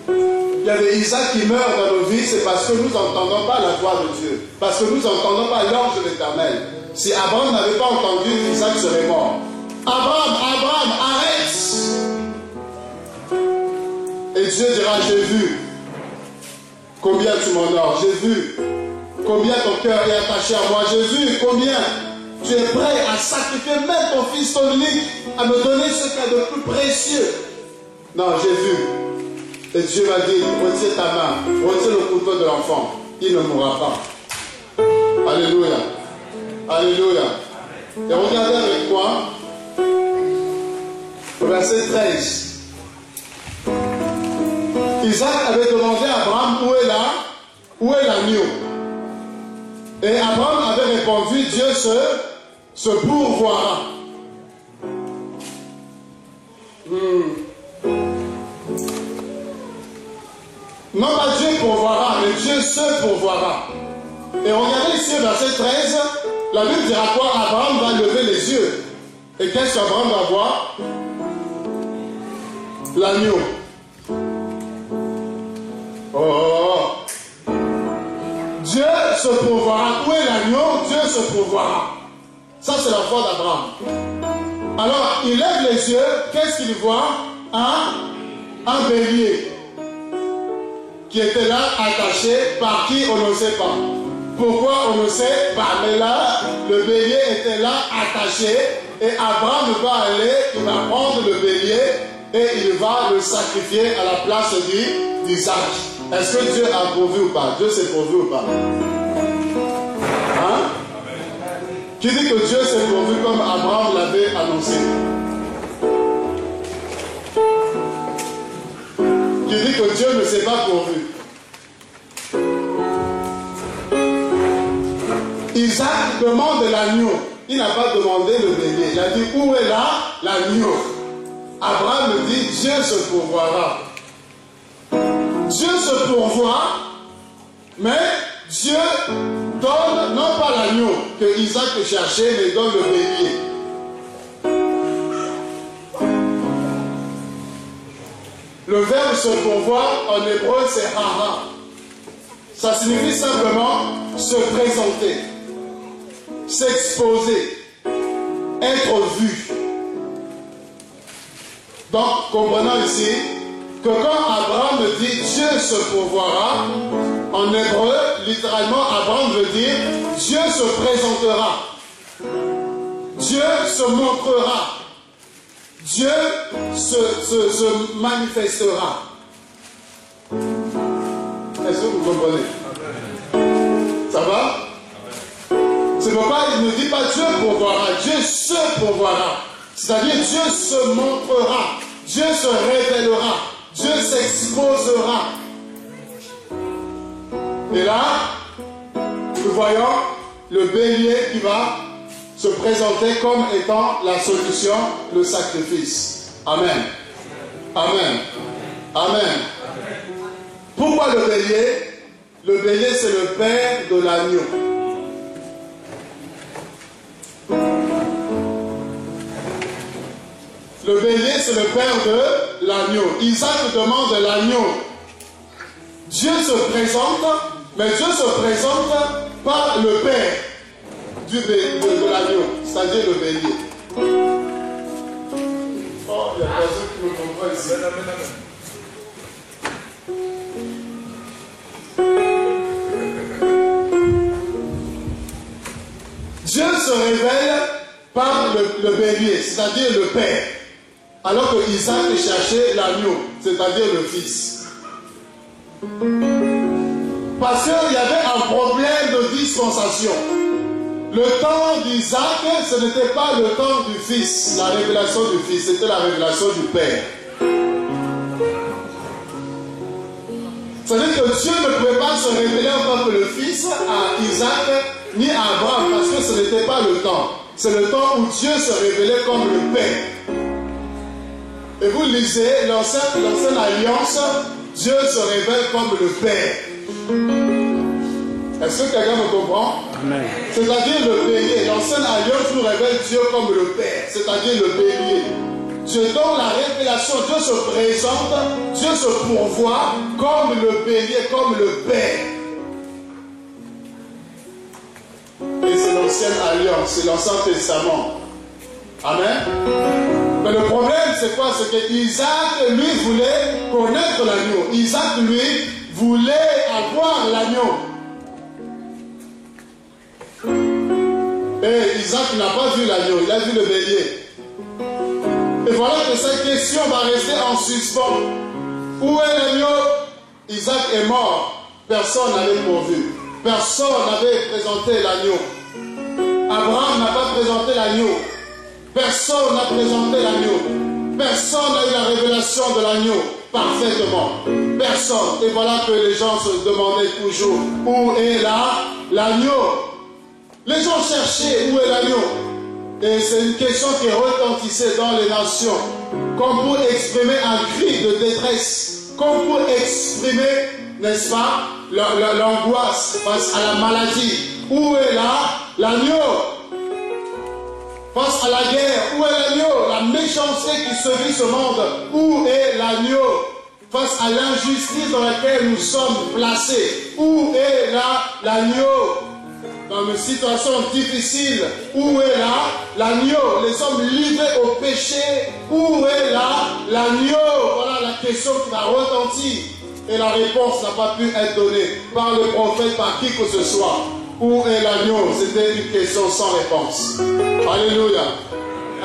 Il y a des Isaac qui meurent dans nos vies, c'est parce que nous n'entendons pas la voix de Dieu. Parce que nous n'entendons pas l'ange de l'Éternel. Si Abraham n'avait pas entendu, Isaac serait mort. Abraham, Abraham, arrête! Et Dieu dira, j'ai vu combien tu m'honores, j'ai vu combien ton cœur est attaché à moi, j'ai vu combien tu es prêt à sacrifier même ton fils, ton unique, à me donner ce qu'il y a de plus précieux. Non, j'ai vu. Et Dieu m'a dit, retire ta main, retire le couteau de l'enfant, il ne mourra pas. Alléluia. Alléluia. Et regardez avec moi, verset 13. Isaac avait demandé à Abraham, où est l'agneau? Et Abraham avait répondu, Dieu se pourvoira. Non pas Dieu pourvoira, mais Dieu se pourvoira. Et regardez ici, verset 13, la Bible dira quoi? Abraham va lever les yeux. Et qu'est-ce qu'Abraham va voir? L'agneau. Oh. Dieu se pourvoira. Où est l'agneau? Dieu se pourvoira. Ça, c'est la foi d'Abraham. Alors, il lève les yeux. Qu'est-ce qu'il voit? Un bélier qui était là, attaché, par qui on ne sait pas. Pourquoi on ne sait pas? Mais là, le bélier était là, attaché, et Abraham va aller, il va prendre le bélier, et il va le sacrifier à la place d'Isaac. Est-ce que Dieu a pourvu ou pas? Dieu s'est pourvu ou pas? Hein? Qui dit que Dieu s'est pourvu comme Abraham l'avait annoncé? Qui dit que Dieu ne s'est pas pourvu? Isaac demande l'agneau. Il n'a pas demandé le bélier. Il a dit, où est là l'agneau? Abraham dit, Dieu se pourvoira. Dieu se pourvoit, mais Dieu donne non pas l'agneau que Isaac cherchait, mais donne le bélier. Le verbe se pourvoir en hébreu c'est hara. Ça signifie simplement se présenter, s'exposer, être vu. Donc, comprenons ici que quand Abraham dit Dieu se pourvoira, en hébreu, littéralement, Abraham veut dire Dieu se présentera, Dieu se montrera, Dieu se manifestera. Est-ce que vous comprenez? Ça va? C'est pourquoi il ne dit pas Dieu pourvoira, Dieu se pourvoira. C'est-à-dire Dieu se montrera, Dieu se révélera, Dieu s'exposera. Et là, nous voyons le bélier qui va se présenter comme étant la solution, le sacrifice. Amen. Amen. Amen. Pourquoi le bélier? Le bélier, c'est le père de l'agneau. Le bélier, c'est le père de l'agneau. Isaac demande l'agneau. Dieu se présente, mais Dieu se présente par le père de l'agneau, c'est-à-dire le bélier. Oh, il y a personne qui me comprend ici. Dieu se révèle par le bélier, c'est-à-dire le père. Alors que Isaac cherchait l'agneau, c'est-à-dire le fils. Parce qu'il y avait un problème de dispensation. Le temps d'Isaac, ce n'était pas le temps du fils, la révélation du fils, c'était la révélation du père. C'est-à-dire que Dieu ne pouvait pas se révéler en tant que le fils à Isaac ni à Abraham, parce que ce n'était pas le temps. C'est le temps où Dieu se révélait comme le père. Et vous lisez l'ancienne alliance, Dieu se révèle comme le Père. Est-ce que quelqu'un me comprend? C'est-à-dire le bélier. L'ancienne alliance nous révèle Dieu comme le Père, c'est-à-dire le bélier. Dieu donne la révélation, Dieu se présente, Dieu se pourvoit comme le bélier, comme le Père. Et c'est l'ancienne alliance, c'est l'Ancien Testament. Amen. Mais le problème, c'est quoi? C'est que Isaac, lui, voulait connaître l'agneau. Isaac, lui, voulait avoir l'agneau. Et Isaac n'a pas vu l'agneau, il a vu le bélier. Et voilà que cette question va rester en suspens. Où est l'agneau? Isaac est mort. Personne n'avait pourvu. Personne n'avait présenté l'agneau. Abraham n'a pas présenté l'agneau. Personne n'a présenté l'agneau. Personne n'a eu la révélation de l'agneau parfaitement. Personne. Et voilà que les gens se demandaient toujours, où est l'agneau? Les gens cherchaient où est l'agneau. Et c'est une question qui retentissait dans les nations. Comme pour exprimer un cri de détresse. Comme pour exprimer, n'est-ce pas, l'angoisse face à la maladie. Où est l'agneau? Face à la guerre, où est l'agneau? La méchanceté qui sévit ce monde, où est l'agneau? Face à l'injustice dans laquelle nous sommes placés, où est l'agneau? Dans une situation difficile, où est l'agneau? Les hommes livrés au péché, où est l'agneau? Voilà la question qui va retentir. Et la réponse n'a pas pu être donnée par le prophète, par qui que ce soit. Où est l'agneau? C'était une question sans réponse. Alléluia.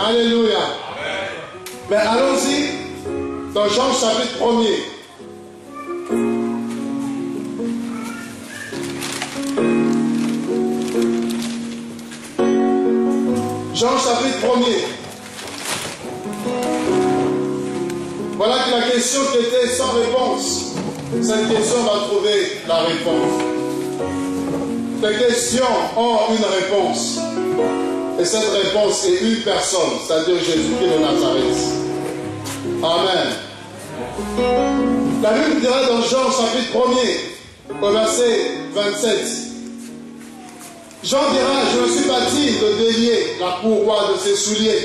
Alléluia. Mais allons-y dans Jean chapitre 1er. Jean chapitre 1er. Voilà que la question qui était sans réponse, cette question va trouver la réponse. Les questions ont une réponse. Et cette réponse est une personne, c'est-à-dire Jésus-Christ de Nazareth. Amen. La Bible dira dans Jean chapitre 1er, au verset 27. Jean dira, je me suis bâti de délier la courroie de ses souliers.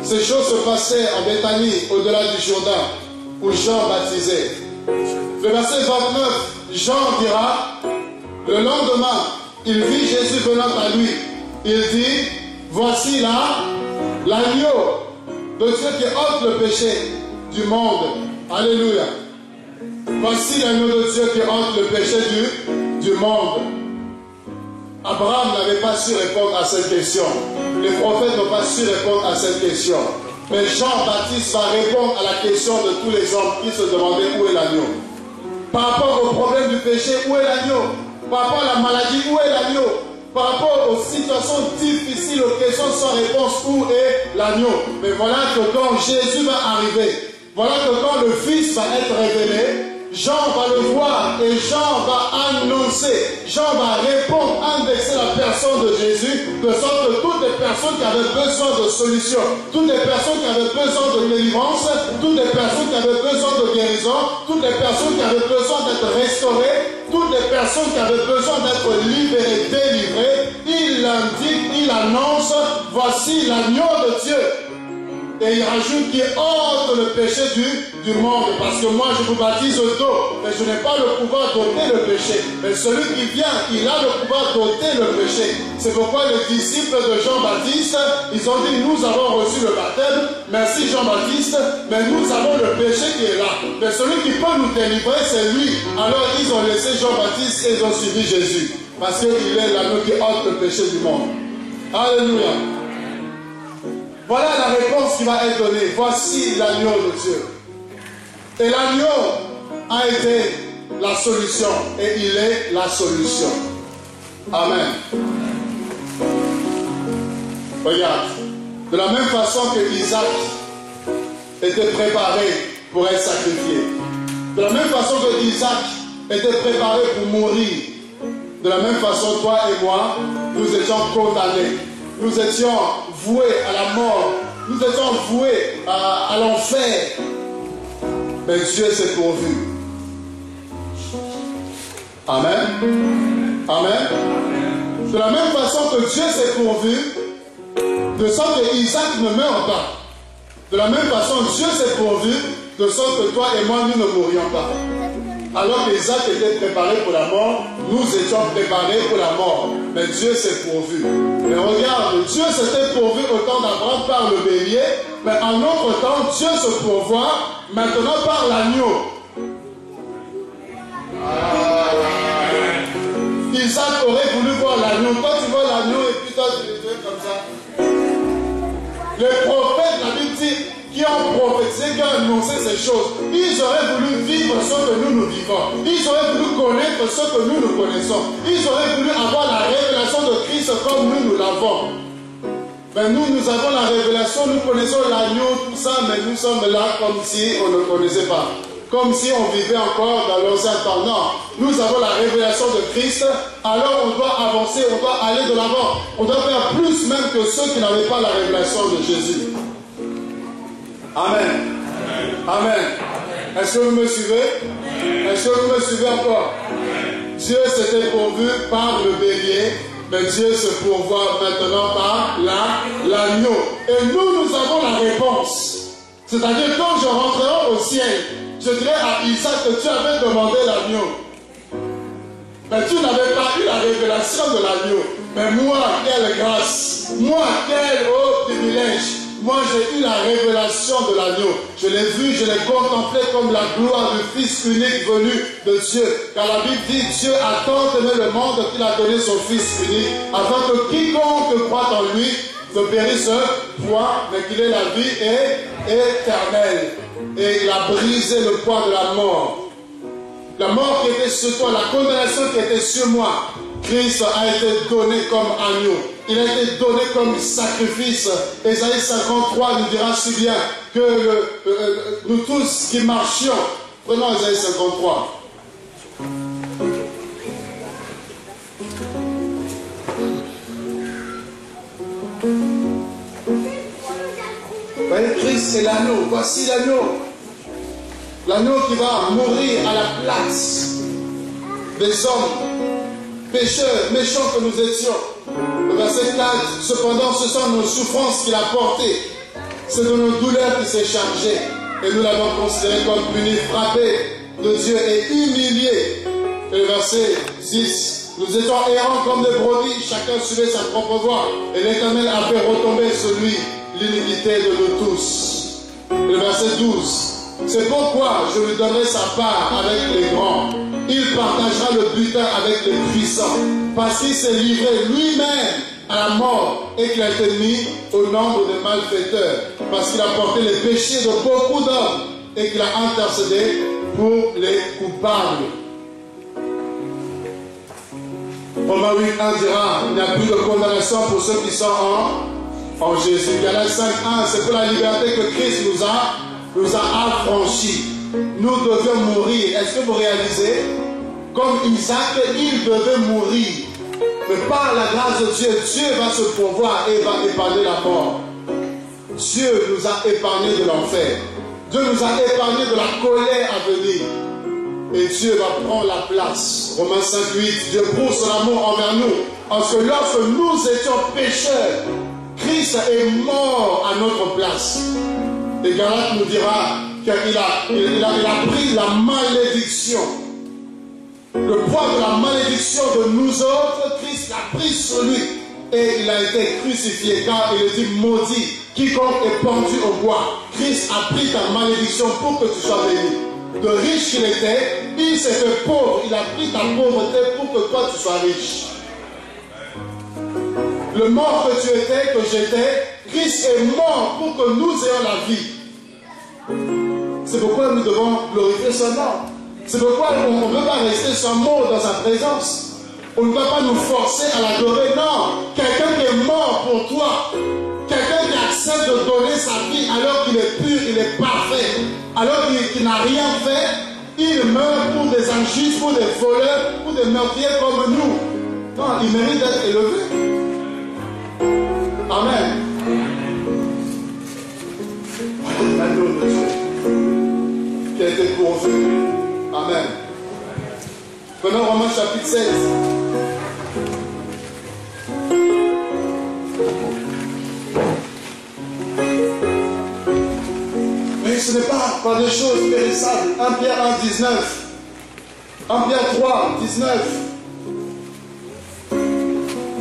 Ces choses se passaient en Béthanie, au-delà du Jourdain, où Jean baptisait. Le verset 29, Jean dira, le lendemain, il vit Jésus venant à lui. Il dit, voici là l'agneau de Dieu qui ôte le péché du monde. Alléluia. Voici l'agneau de Dieu qui ôte le péché du monde. Abraham n'avait pas su répondre à cette question. Les prophètes n'ont pas su répondre à cette question. Mais Jean-Baptiste va répondre à la question de tous les hommes qui se demandaient où est l'agneau. Par rapport au problème du péché, où est l'agneau? Par rapport à la maladie, où est l'agneau? par rapport aux situations difficiles, aux questions sans réponse, où est l'agneau? Mais voilà que quand Jésus va arriver, voilà que quand le Fils va être révélé, Jean va le voir et Jean va annoncer, Jean va répondre, indexer la personne de Jésus, de sorte que toutes les personnes qui avaient besoin de solutions, toutes les personnes qui avaient besoin de délivrance, toutes les personnes qui avaient besoin de guérison, toutes les personnes qui avaient besoin d'être restaurées, toutes les personnes qui avaient besoin d'être libérées, délivrées, il indique, il annonce, voici l'agneau de Dieu. Et il rajoute qu'il ôte le péché du monde. Parce que moi je vous baptise d'eau, mais je n'ai pas le pouvoir d'ôter le péché. Mais celui qui vient, il a le pouvoir d'ôter le péché. C'est pourquoi les disciples de Jean-Baptiste, ils ont dit, nous avons reçu le baptême, merci Jean-Baptiste, mais nous avons le péché qui est là. Mais celui qui peut nous délivrer, c'est lui. Alors ils ont laissé Jean-Baptiste et ils ont suivi Jésus. Parce qu'il est l'agneau qui ôte le péché du monde. Alléluia. Voilà la réponse qui va être donnée. Voici l'agneau de Dieu. Et l'agneau a été la solution. Et il est la solution. Amen. Regarde. De la même façon que Isaac était préparé pour être sacrifié. De la même façon que Isaac était préparé pour mourir. De la même façon, toi et moi, nous étions condamnés. Nous étions voués à la mort. Nous étions voués à l'enfer. Mais Dieu s'est pourvu. Amen. Amen. De la même façon que Dieu s'est pourvu, de sorte que Isaac ne meurt pas. De la même façon, Dieu s'est pourvu, de sorte que toi et moi, nous ne mourions pas. Alors qu'Isaac était préparé pour la mort, nous étions préparés pour la mort. Mais Dieu s'est pourvu. Mais regarde, Dieu s'était pourvu au temps d'Abraham par le bélier, mais en notre temps, Dieu se pourvoit maintenant par l'agneau. Isaac aurait voulu voir l'agneau. Toi, tu vois l'agneau et puis toi, tu le fais comme ça. Les prophètes, la Bible dit, qui ont prophétisé, qui ont annoncé ces choses, ils auraient voulu vivre ce que nous vivons. Ils auraient voulu connaître ce que nous connaissons. Ils auraient voulu avoir la révélation de Christ comme nous l'avons. Mais nous avons la révélation, nous connaissons l'agneau, tout ça, mais nous sommes là comme si on ne connaissait pas. Comme si on vivait encore dans l'ancien temps. Non, nous avons la révélation de Christ, alors on doit avancer, on doit aller de l'avant. On doit faire plus même que ceux qui n'avaient pas la révélation de Jésus. Amen. Amen. Est-ce que vous me suivez? Est-ce que vous me suivez encore? Dieu s'était pourvu par le bélier, mais Dieu se pourvoit maintenant par l'agneau. Et nous avons la réponse. C'est-à-dire, quand je rentrerai au ciel, je dirai à Isaac que tu avais demandé l'agneau. Mais tu n'avais pas eu la révélation de l'agneau. Mais moi, quelle grâce! Moi, quel haut privilège! Moi, j'ai eu la révélation de l'agneau. Je l'ai vu, je l'ai contemplé comme la gloire du Fils unique venu de Dieu. Car la Bible dit, Dieu a tant aimé le monde qu'il a donné son Fils unique, afin que quiconque croit en lui ne périsse point, mais qu'il ait la vie éternelle. Et il a brisé le poids de la mort. La mort qui était sur toi, la condamnation qui était sur moi, Christ a été donné comme agneau. Il a été donné comme sacrifice. Ésaïe 53 nous dira si bien que nous tous qui marchions, prenons Ésaïe 53. Vous voyez, Christ c'est l'agneau. Voici l'agneau. L'agneau qui va mourir à la place des hommes pécheurs, méchants que nous étions. Le verset 4, cependant ce sont nos souffrances qu'il a portées, c'est de nos douleurs qu'il s'est chargé, et nous l'avons considéré comme puni, frappé de Dieu et humilié. Et le verset 6, nous étions errants comme des brebis, chacun suivait sa propre voie, et l'Éternel a fait retomber sur lui l'iniquité de nous tous. Et le verset 12, c'est pourquoi je lui donnerai sa part avec les grands. Il partagera le butin avec les puissants, parce qu'il s'est livré lui-même à la mort et qu'il a été mis au nombre des malfaiteurs, parce qu'il a porté les péchés de beaucoup d'hommes et qu'il a intercédé pour les coupables. Romains 8, 1 dira, il n'y a plus de condamnation pour ceux qui sont en Jésus. Galates 5, 1, c'est pour la liberté que Christ nous a affranchis. Nous devions mourir. Est-ce que vous réalisez? Comme Isaac, il devait mourir. Mais par la grâce de Dieu, Dieu va se pourvoir et va épargner la mort. Dieu nous a épargné de l'enfer. Dieu nous a épargné de la colère à venir. Et Dieu va prendre la place. Romains 5, 8, Dieu prouve son amour envers nous. Parce que lorsque nous étions pécheurs, Christ est mort à notre place. Et Galates nous dira qu'il a pris la malédiction. Le poids de la malédiction de nous autres, Christ l'a pris sur lui. Et il a été crucifié, car il est dit maudit. Quiconque est pendu au bois. Christ a pris ta malédiction pour que tu sois béni. De riche qu'il était, il s'est fait pauvre. Il a pris ta pauvreté pour que toi tu sois riche. Le mort que tu étais, que j'étais, Christ est mort pour que nous ayons la vie. C'est pourquoi nous devons glorifier son nom. C'est pourquoi on ne veut pas rester sans mot dans sa présence. On ne va pas nous forcer à l'adorer. Non, quelqu'un qui est mort pour toi, quelqu'un qui accepte de donner sa vie alors qu'il est pur, il est parfait, alors qu'il n'a rien fait, il meurt pour des injustes, pour des voleurs, pour des meurtriers comme nous. Non, il mérite d'être élevé. Amen. L'agneau de Dieu qui a été pourvu. Amen. Prenons Romains chapitre 7. Mais ce n'est pas par des choses périssables. 1 Pierre 1, 19. 1 Pierre 3, 19.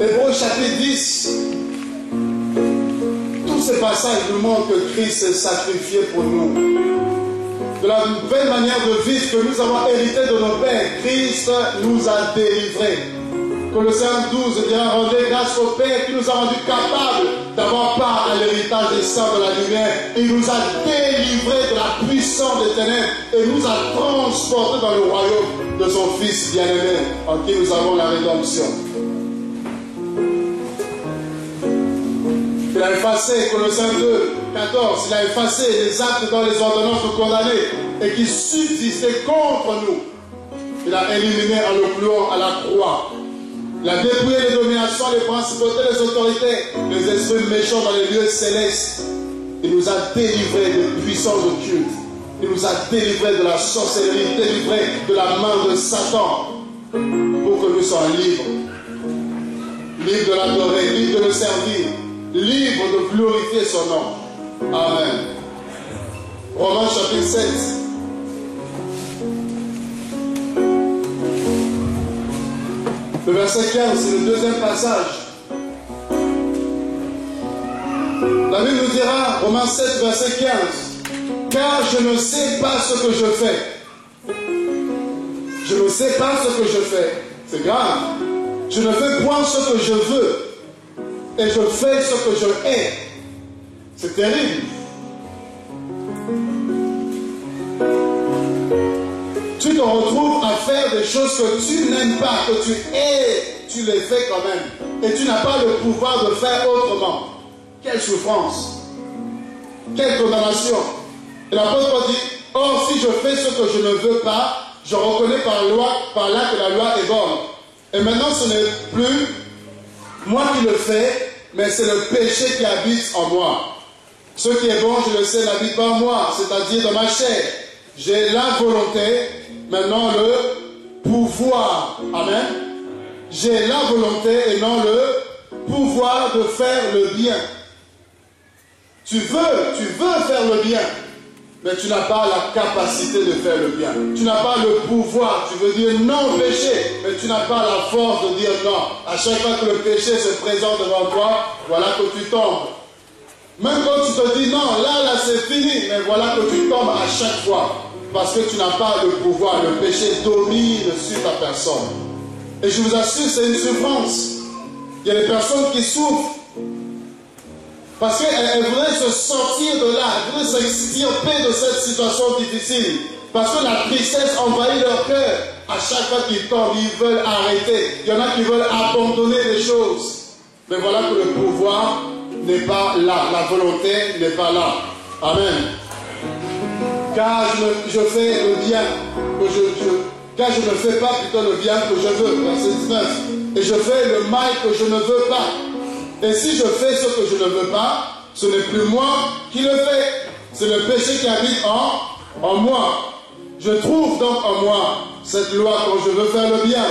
Hébreux chapitre 10. Tous ces passages nous montrent que Christ s'est sacrifié pour nous. De la nouvelle manière de vivre que nous avons hérité de nos pères, Christ nous a délivrés. Colossiens 12 dira, rendez grâce au Père qui nous a rendus capables d'avoir part à l'héritage des saints de la lumière. Il nous a délivrés de la puissance des ténèbres et nous a transportés dans le royaume de son Fils bien-aimé, en qui nous avons la rédemption. Il a effacé, Colossiens 2, 14, il a effacé les actes dans les ordonnances de condamnés et qui subsistaient contre nous. Il a éliminé en le clouant à la croix. Il a dépouillé les dominations, les principautés, les autorités, les esprits méchants dans les lieux célestes. Il nous a délivrés de puissance occulte. Il nous a délivrés de la sorcellerie, délivrés de la main de Satan, pour que nous soyons libres. Libres de l'adorer, libres de le servir, libres de glorifier son nom. Amen. Romains chapitre 7. Le verset 15, c'est le deuxième passage. La Bible nous dira, Romains 7, verset 15, car je ne sais pas ce que je fais. Je ne sais pas ce que je fais. C'est grave. Je ne fais point ce que je veux. Et je fais ce que je hais. C'est terrible. Tu te retrouves à faire des choses que tu n'aimes pas, que tu hais, tu les fais quand même. Et tu n'as pas le pouvoir de faire autrement. Quelle souffrance. Quelle condamnation. Et l'apôtre dit, or si je fais ce que je ne veux pas, je reconnais par là que la loi est bonne. Et maintenant ce n'est plus moi qui le fais, mais c'est le péché qui habite en moi. Ce qui est bon, je le sais, n'habite pas en moi, c'est-à-dire dans ma chair. J'ai la volonté, maintenant le pouvoir. Amen. J'ai la volonté et non le pouvoir de faire le bien. Tu veux faire le bien, mais tu n'as pas la capacité de faire le bien. Tu n'as pas le pouvoir. Tu veux dire non au péché, mais tu n'as pas la force de dire non. À chaque fois que le péché se présente devant toi, voilà que tu tombes. Même quand tu te dis non, là c'est fini, mais voilà que tu tombes à chaque fois. Parce que tu n'as pas le pouvoir. Le péché domine sur ta personne. Et je vous assure, c'est une souffrance. Il y a des personnes qui souffrent parce qu'elles voudraient se sortir de là, elles voudraient s'extirper de cette situation difficile. Parce que la tristesse envahit leur cœur. à chaque fois qu'ils tombent, ils veulent arrêter. Il y en a qui veulent abandonner les choses. Mais voilà que le pouvoir n'est pas là. La volonté n'est pas là. Amen. Car je fais le bien car je ne fais pas plutôt le bien que je veux. Verset 19. Et je fais le mal que je ne veux pas. Et si je fais ce que je ne veux pas, ce n'est plus moi qui le fais. C'est le péché qui habite en moi. Je trouve donc en moi cette loi quand je veux faire le bien.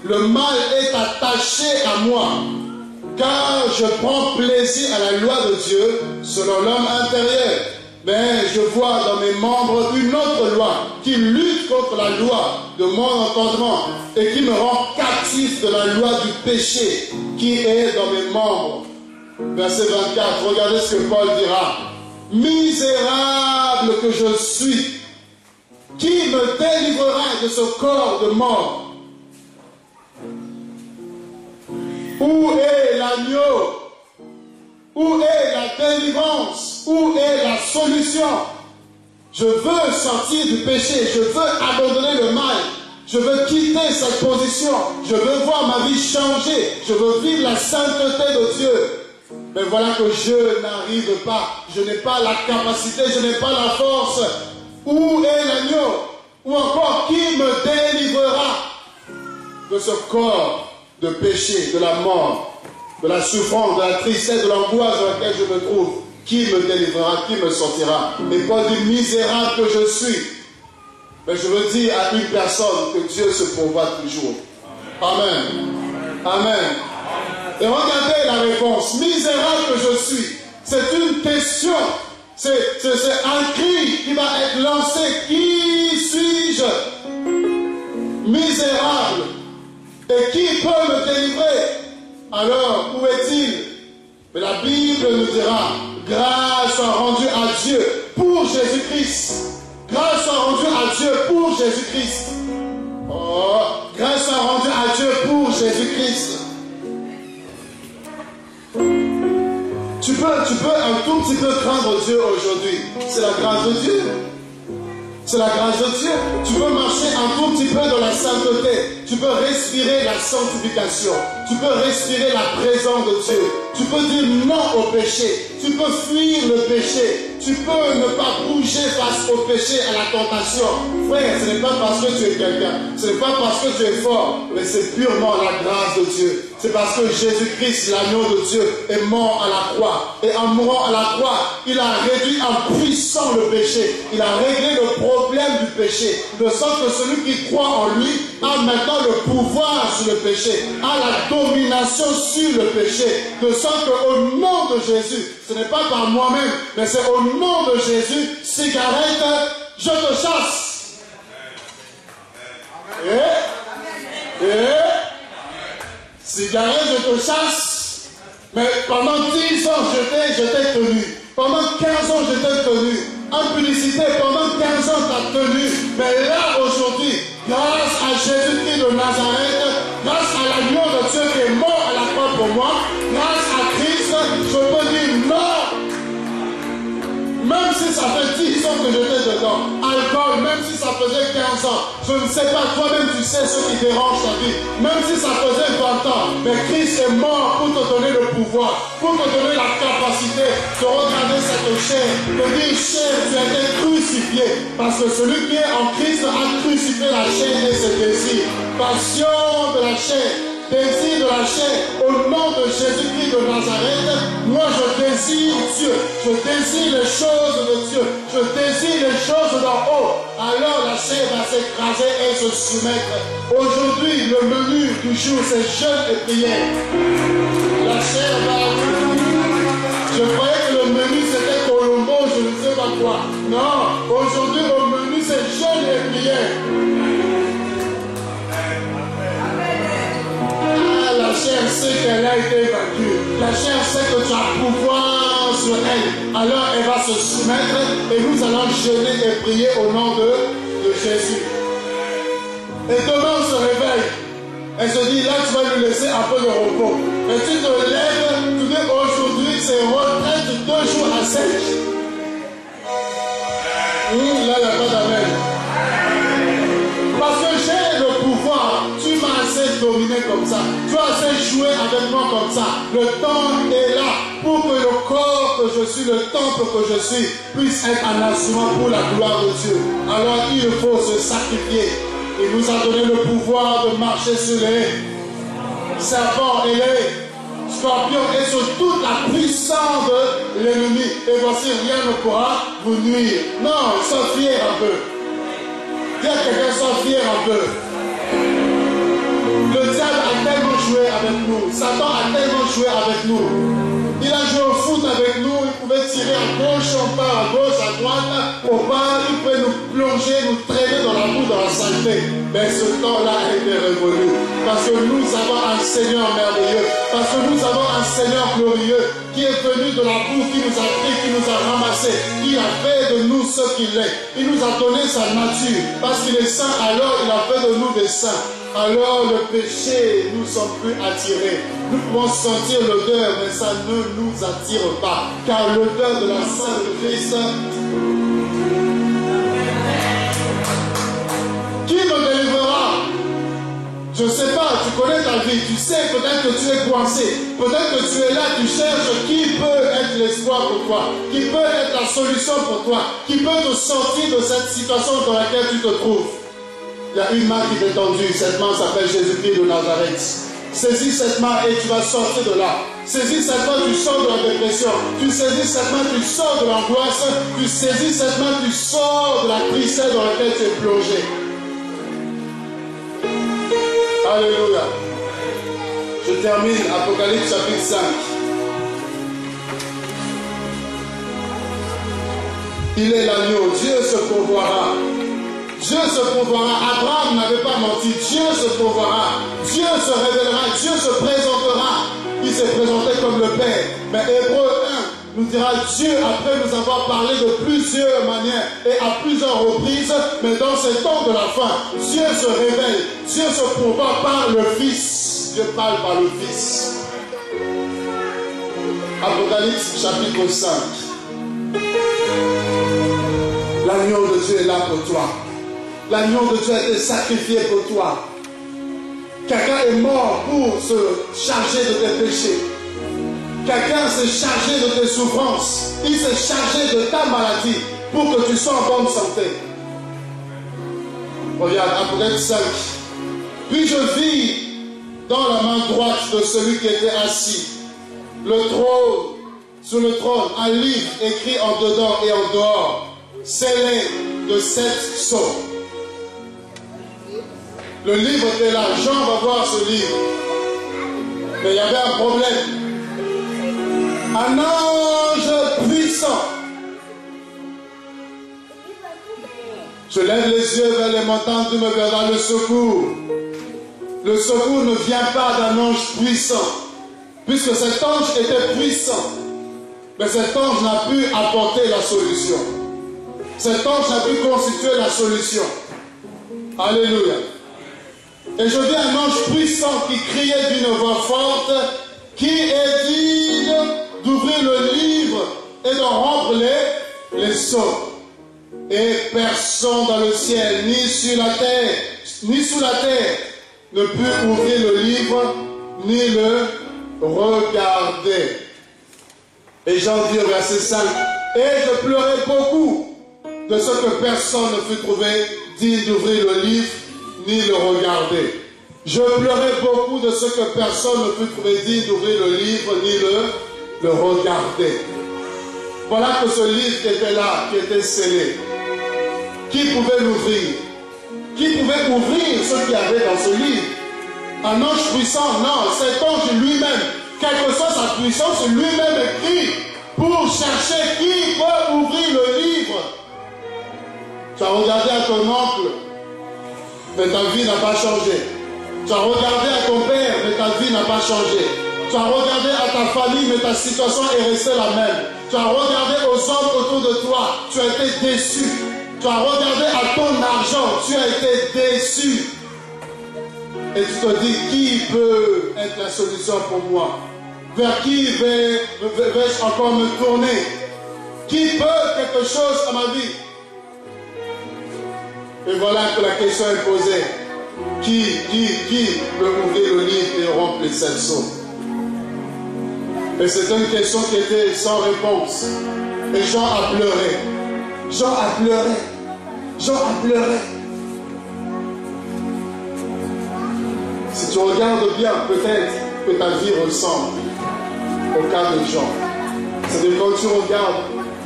Le mal est attaché à moi. Car je prends plaisir à la loi de Dieu selon l'homme intérieur. Mais je vois dans mes membres une autre loi qui lutte contre la loi de mon entendement et qui me rend captif de la loi du péché qui est dans mes membres. Verset 24, regardez ce que Paul dira. Misérable que je suis, qui me délivrera de ce corps de mort? Où est l'agneau? Où est la délivrance? Où est la solution? Je veux sortir du péché, je veux abandonner le mal, je veux quitter cette position, je veux voir ma vie changer, je veux vivre la sainteté de Dieu. Mais voilà que je n'arrive pas, je n'ai pas la capacité, je n'ai pas la force. Où est l'agneau? Ou encore, qui me délivrera de ce corps de péché, de la mort, de la souffrance, de la tristesse, de l'angoisse dans laquelle je me trouve? Qui me délivrera, qui me sortira? Et Paul dit, misérable que je suis. Mais je veux dire à une personne que Dieu se pourvoit toujours. Amen. Amen. Et regardez la réponse. Misérable que je suis. C'est une question. C'est un cri qui va être lancé. Qui suis-je? Misérable. Et qui peut me délivrer? Alors, où est-il? Mais la Bible nous dira, grâce soit rendue à Dieu pour Jésus-Christ. Grâce soit rendue à Dieu pour Jésus-Christ. Oh, grâce soit rendue à Dieu pour Jésus-Christ. Tu peux un tout petit peu craindre Dieu aujourd'hui. C'est la grâce de Dieu. C'est la grâce de Dieu. Tu peux marcher un tout petit peu dans la sainteté. Tu peux respirer la sanctification. Tu peux respirer la présence de Dieu. Tu peux dire non au péché. Tu peux fuir le péché. Tu peux ne pas bouger face au péché, à la tentation. Frère, ce n'est pas parce que tu es quelqu'un. Ce n'est pas parce que tu es fort. Mais c'est purement la grâce de Dieu. C'est parce que Jésus-Christ, l'agneau de Dieu, est mort à la croix. Et en mourant à la croix, il a réduit en puissant le péché. Il a réglé le problème du péché. De sorte que celui qui croit en lui a maintenant le pouvoir sur le péché, a la domination sur le péché. De sorte qu'au nom de Jésus, ce n'est pas par moi-même, mais c'est au nom de Jésus, cigarette, je te chasse. Cigarette, je te chasse. Mais pendant 10 ans, je t'ai tenu. Pendant 15 ans, je t'ai tenu. En publicité, pendant 15 ans, tu as tenu. Mais là, aujourd'hui, grâce à Jésus-Christ de Nazareth, grâce à l'agneau de Dieu qui est mort à la croix pour moi, grâce à Christ, je peux dire non. Même si ça fait 10 ans que j'étais dedans, alcool, même si ça faisait 15 ans, je ne sais pas, toi-même tu sais ce qui dérange ta vie, même si ça faisait 20 ans, mais Christ est mort pour te donner le pouvoir, pour te donner la capacité de regarder cette chair, de dire chair, tu as été crucifié, parce que celui qui est en Christ a crucifié la chair et ses désirs, passion de la chair, désir de la chair, au nom de Jésus-Christ de Nazareth, moi je désire Dieu, je désire les choses de Dieu, je désire les choses d'en haut. Alors la chair va s'écraser et se soumettre. Aujourd'hui, le menu du jour, c'est jeûne et prière. La chair va... Je croyais que le menu c'était Colombo, je ne sais pas quoi. Non, aujourd'hui le menu c'est jeûne et prière. La chair sait qu'elle a été vaincue. La chair sait que tu as pouvoir sur elle. Alors elle va se soumettre et nous allons jeûner et prier au nom de Jésus. Et demain on se réveille. Elle se dit, là tu vas lui laisser un peu de repos. Et tu te lèves, tu dis aujourd'hui c'est retraite 2 jours à 7. Là il n'y a pas d'amen. Parce que j'ai le pouvoir. dominer comme ça. Tu as assez jouer avec moi comme ça. Le temps est là pour que le corps que je suis, le temple que je suis, puisse être un instrument pour la gloire de Dieu. Alors il faut se sacrifier. Il nous a donné le pouvoir de marcher sur les serpents et les scorpions et sur toute la puissance de l'ennemi. Et voici, rien ne pourra vous nuire. Non, sois fier un peu. Dis à quelqu'un, sois fier un peu. Le diable a tellement joué avec nous. Satan a tellement joué avec nous. Il a joué au foot avec nous. Il pouvait tirer à gauche, on part à gauche, à droite. Au bas, il pouvait nous plonger, nous traîner dans la boue, dans la saleté. Mais ce temps-là a été révolu. Parce que nous avons un Seigneur merveilleux. Parce que nous avons un Seigneur glorieux qui est venu de la boue, qui nous a pris, qui nous a ramassés. Il a fait de nous ce qu'il est. Il nous a donné sa nature. Parce qu'il est saint, alors il a fait de nous des saints. Alors le péché nous sommes plus attirés. Nous pouvons sentir l'odeur, mais ça ne nous attire pas. Car l'odeur de la Sainte Christ, qui me délivrera? Je ne sais pas, tu connais ta vie, tu sais peut-être que tu es coincé, peut-être que tu es là, tu cherches qui peut être l'espoir pour toi, qui peut être la solution pour toi, qui peut te sortir de cette situation dans laquelle tu te trouves. Il y a une main qui t'est tendue, cette main s'appelle Jésus-Christ de Nazareth. Saisis cette main et tu vas sortir de là. Saisis cette main, tu sors de la dépression. Tu saisis cette main, tu sors de l'angoisse. Tu saisis cette main, tu sors de la tristesse dans laquelle tu es plongé. Alléluia. Je termine Apocalypse chapitre 5. Il est l'agneau, Dieu se pourvoira. Dieu se pourvoira. Abraham n'avait pas menti. Dieu se pourvoira. Dieu se révélera. Dieu se présentera. Il s'est présenté comme le Père. Mais Hébreu 1 nous dira Dieu, après nous avoir parlé de plusieurs manières et à plusieurs reprises, mais dans ces temps de la fin, Dieu se révèle. Dieu se pourvoit par le Fils. Dieu parle par le Fils. Apocalypse chapitre 5. L'agneau de Dieu est là pour toi. L'agneau de Dieu a été sacrifié pour toi. Quelqu'un est mort pour se charger de tes péchés. Quelqu'un s'est chargé de tes souffrances. Il s'est chargé de ta maladie pour que tu sois en bonne santé. Regarde, Apocalypse 5. Puis je vis dans la main droite de celui qui était assis, le trône, sur le trône, un livre écrit en dedans et en dehors, scellé de 7 sceaux. Le livre était là, Jean va voir ce livre. Mais il y avait un problème. Un ange puissant. Je lève les yeux vers les montagnes, tu me verras le secours. Le secours ne vient pas d'un ange puissant, puisque cet ange était puissant. Mais cet ange n'a pu apporter la solution. Cet ange n'a pu constituer la solution. Alléluia. Et je vis un ange puissant qui criait d'une voix forte, qui est digne d'ouvrir le livre et de rompre les sceaux. Et personne dans le ciel, ni sur la terre, ni sous la terre, ne put ouvrir le livre, ni le regarder. Et Jean dit au verset 5, et je pleurais beaucoup de ce que personne ne fut trouvé digne d'ouvrir le livre, ni le regarder. Je pleurais beaucoup de ce que personne ne fut trouvé digne d'ouvrir le livre, ni le regarder. Voilà que ce livre qui était là, qui était scellé, qui pouvait l'ouvrir? Qui pouvait ouvrir ce qu'il y avait dans ce livre? Un ange puissant? Non, cet ange lui-même, quelle que soit sa puissance, lui-même écrit pour chercher qui peut ouvrir le livre. Tu as regardé à ton oncle, mais ta vie n'a pas changé. Tu as regardé à ton père, mais ta vie n'a pas changé. Tu as regardé à ta famille, mais ta situation est restée la même. Tu as regardé aux hommes autour de toi, tu as été déçu. Tu as regardé à ton argent, tu as été déçu. Et tu te dis, qui peut être la solution pour moi? Vers qui vais-je encore me tourner? Qui peut quelque chose à ma vie? Et voilà que la question est posée. Qui peut ouvrir le livre et rompre les 7 sceaux? Et c'est une question qui était sans réponse. Et Jean a pleuré. Jean a pleuré. Jean a pleuré. Si tu regardes bien, peut-être que ta vie ressemble au cas de Jean. C'est-à-dire quand tu regardes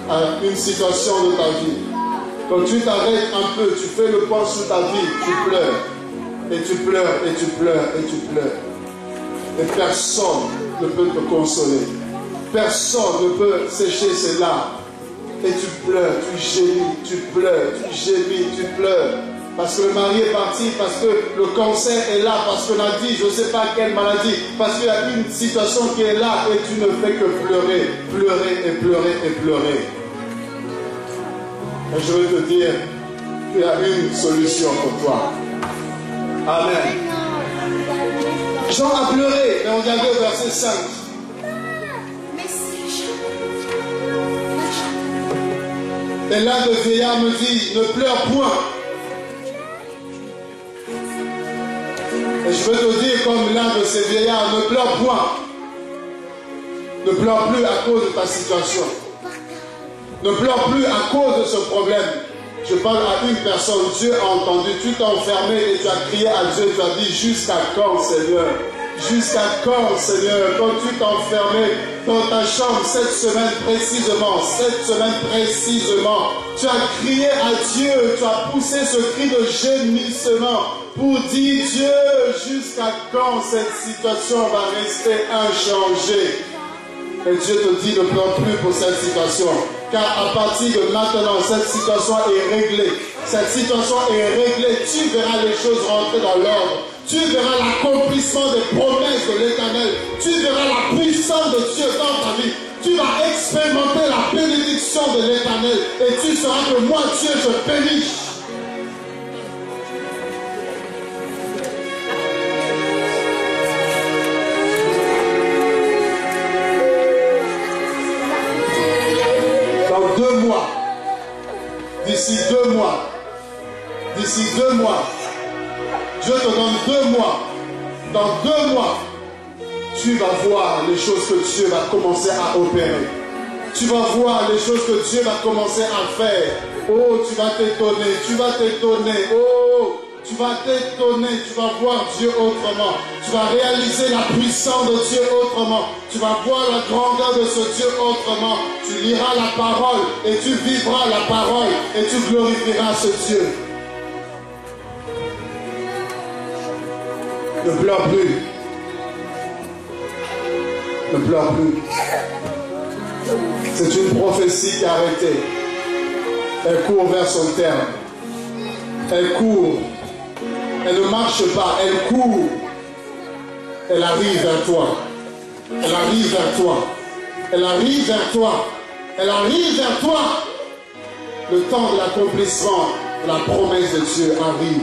à une situation de ta vie, quand tu t'arrêtes un peu, tu fais le point sur ta vie, tu pleures. Et tu pleures, et tu pleures, et tu pleures. Et personne ne peut te consoler. Personne ne peut sécher ses larmes. Et tu pleures, tu gémis, tu pleures, tu gémis, tu pleures. Parce que le mari est parti, parce que le cancer est là, parce qu'on a dit, je ne sais pas quelle maladie, parce qu'il y a une situation qui est là et tu ne fais que pleurer, pleurer et pleurer et pleurer. Et je veux te dire qu'il y a une solution pour toi. Amen. Jean a pleuré, mais regardez au verset 5. Et l'un des vieillards me dit, ne pleure point. Et je veux te dire comme l'un de ces vieillards, ne pleure point. Ne pleure plus à cause de ta situation. Ne pleure plus à cause de ce problème. Je parle à une personne, Dieu a entendu, tu t'es enfermé et tu as crié à Dieu, tu as dit, jusqu'à quand Seigneur? Jusqu'à quand Seigneur? Quand tu t'es enfermé dans ta chambre cette semaine précisément, tu as crié à Dieu, tu as poussé ce cri de gémissement pour dire, Dieu, jusqu'à quand cette situation va rester inchangée? Et Dieu te dit, ne pleure plus pour cette situation. Car à partir de maintenant, cette situation est réglée. Cette situation est réglée. Tu verras les choses rentrer dans l'ordre. Tu verras l'accomplissement des promesses de l'Éternel. Tu verras la puissance de Dieu dans ta vie. Tu vas expérimenter la bénédiction de l'Éternel. Et tu sauras que moi, Dieu, je bénis. D'ici 2 mois, Dieu te donne 2 mois. Dans 2 mois, tu vas voir les choses que Dieu va commencer à opérer. Tu vas voir les choses que Dieu va commencer à faire. Oh, tu vas t'étonner, oh, tu vas t'étonner, tu vas voir Dieu autrement. Tu vas réaliser la puissance de Dieu autrement. Tu vas voir la grandeur de ce Dieu autrement. Tu liras la parole et tu vivras la parole et tu glorifieras ce Dieu. Ne pleure plus. Ne pleure plus. C'est une prophétie qui a arrêté. Elle court vers son terme. Elle court. Elle ne marche pas, elle court. Elle arrive vers toi. Elle arrive vers toi. Elle arrive vers toi. Elle arrive vers toi. Le temps de l'accomplissement de la promesse de Dieu arrive.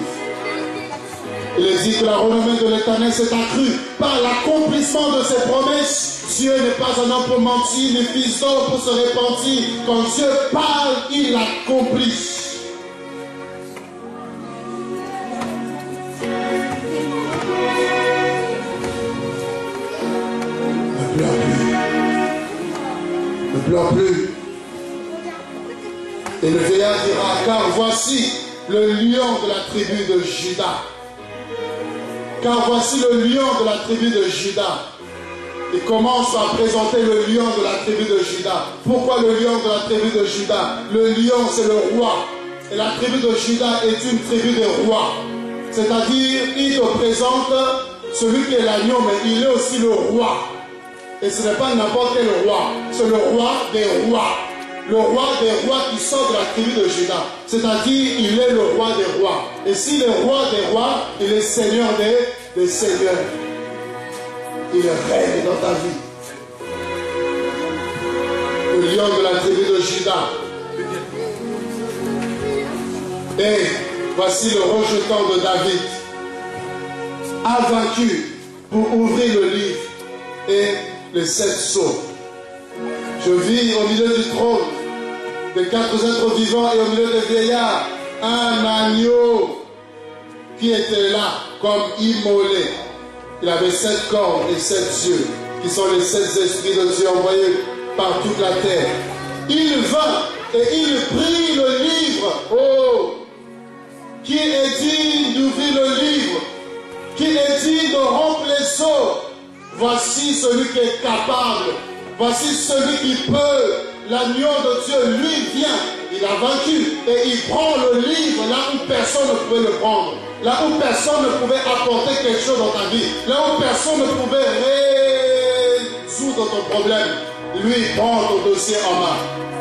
Il est dit que la renommée de l'Éternel s'est accrue par l'accomplissement de ses promesses. Dieu n'est pas un homme pour mentir, ni fils d'homme pour se repentir. Quand Dieu parle, il accomplit. Ne pleure plus. Et le vieillard dira, car voici le lion de la tribu de Juda. Car voici le lion de la tribu de Juda. Il commence à présenter le lion de la tribu de Juda. Pourquoi le lion de la tribu de Juda? Le lion, c'est le roi. Et la tribu de Juda est une tribu de rois. C'est-à-dire, il te présente celui qui est l'agneau, mais il est aussi le roi. Et ce n'est pas n'importe quel roi, c'est le roi des rois. Le roi des rois qui sort de la tribu de Juda. C'est-à-dire, il est le roi des rois. Et s'il est roi des rois, il est seigneur des seigneurs. Il règne dans ta vie. Le lion de la tribu de Juda. Et voici le rejeton de David, a vaincu pour ouvrir le livre et les 7 sceaux. Je vis au milieu du trône des 4 êtres vivants et au milieu des vieillards un agneau qui était là. comme immolé. Il avait 7 cornes et 7 yeux, qui sont les 7 esprits de Dieu envoyés par toute la terre. Il vint et il prit le livre. Oh! Qui est digne d'ouvrir le livre? Qui est digne de rompre les sceaux? Voici celui qui est capable. Voici celui qui peut. L'agneau de Dieu, lui vient. Il a vaincu et il prend le livre là où personne ne pouvait le prendre. Là où personne ne pouvait apporter quelque chose dans ta vie. Là où personne ne pouvait résoudre ton problème. Lui, il prend ton dossier en main.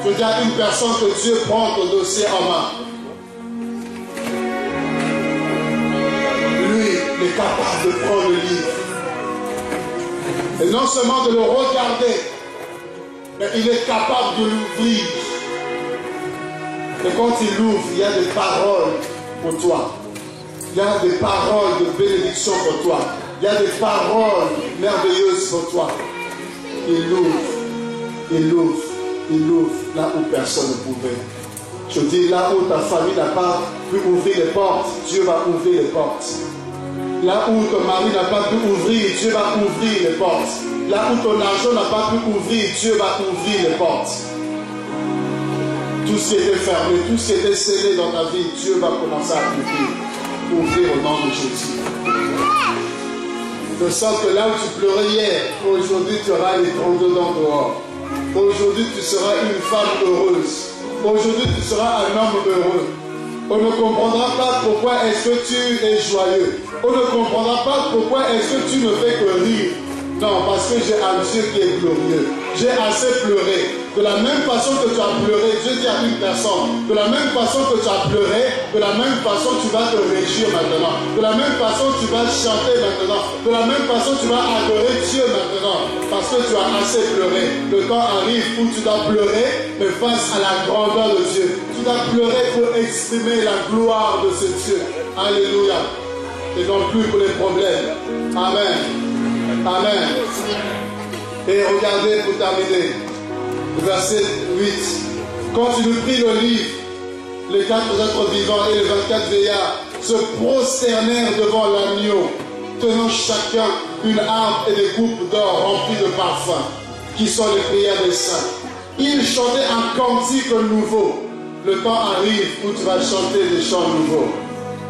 Je dis à une personne que Dieu prend ton dossier en main. Lui, il est capable de prendre le livre. Et non seulement de le regarder, mais il est capable de l'ouvrir. Et quand il l'ouvre, il y a des paroles pour toi. Il y a des paroles de bénédiction pour toi. Il y a des paroles merveilleuses pour toi. Il l'ouvre, il l'ouvre, il l'ouvre là où personne ne pouvait. Je dis là où ta famille n'a pas pu ouvrir les portes, Dieu va ouvrir les portes. Là où ton mari n'a pas pu ouvrir, Dieu va ouvrir les portes. Là où ton argent n'a pas pu ouvrir, Dieu va ouvrir les portes. Tout ce qui était fermé, tout ce qui était scellé dans ta vie, Dieu va commencer à ouvrir au nom de Jésus. Je sens que là où tu pleurais hier, aujourd'hui tu auras les 32 dents dehors. Aujourd'hui tu seras une femme heureuse. Aujourd'hui tu seras un homme heureux. On ne comprendra pas pourquoi est-ce que tu es joyeux. On ne comprendra pas pourquoi est-ce que tu ne fais que rire. Non, parce que j'ai un Dieu qui est glorieux. J'ai assez pleuré. De la même façon que tu as pleuré, Dieu dit à une personne, de la même façon que tu as pleuré, de la même façon tu vas te réjouir maintenant. De la même façon tu vas chanter maintenant. De la même façon tu vas adorer Dieu maintenant. Parce que tu as assez pleuré. Le temps arrive où tu dois pleurer, mais face à la grandeur de Dieu. Tu dois pleurer pour exprimer la gloire de ce Dieu. Alléluia. Et non plus pour les problèmes. Amen. Amen. Et regardez pour terminer. Verset 8. Quand il prit le livre, les 4 êtres vivants et les 24 vieillards se prosternèrent devant l'agneau, tenant chacun une harpe et des coupes d'or remplies de parfums, qui sont les prières des saints. Ils chantaient un cantique nouveau. Le temps arrive où tu vas chanter des chants nouveaux.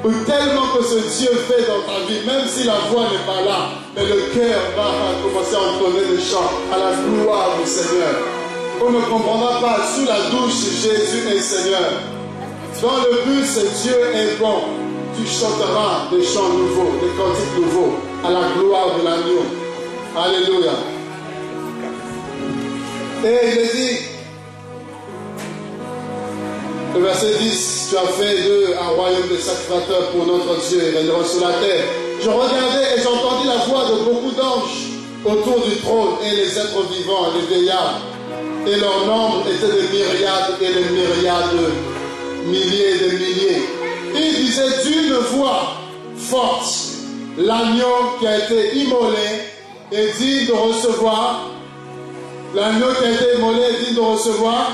Ou tellement que ce Dieu fait dans ta vie, même si la voix n'est pas là, mais le cœur va commencer à entonner des chants à la gloire du Seigneur. On ne comprendra pas, sous la douche, Jésus est Seigneur. Dans le but, Dieu est bon. Tu chanteras des chants nouveaux, des cantiques nouveaux, à la gloire de l'agneau. Alléluia. Et il est dit, le verset 10, tu as fait d'eux un royaume de sacrificateurs pour notre Dieu et règneront sur la terre. Je regardais et j'entendis la voix de beaucoup d'anges autour du trône et les êtres vivants, les vieillards. Et leur nombre était de myriades et de myriades, milliers et de milliers. Ils disaient d'une voix forte, l'agneau qui a été immolé est digne de recevoir. L'agneau qui a été immolé est digne de recevoir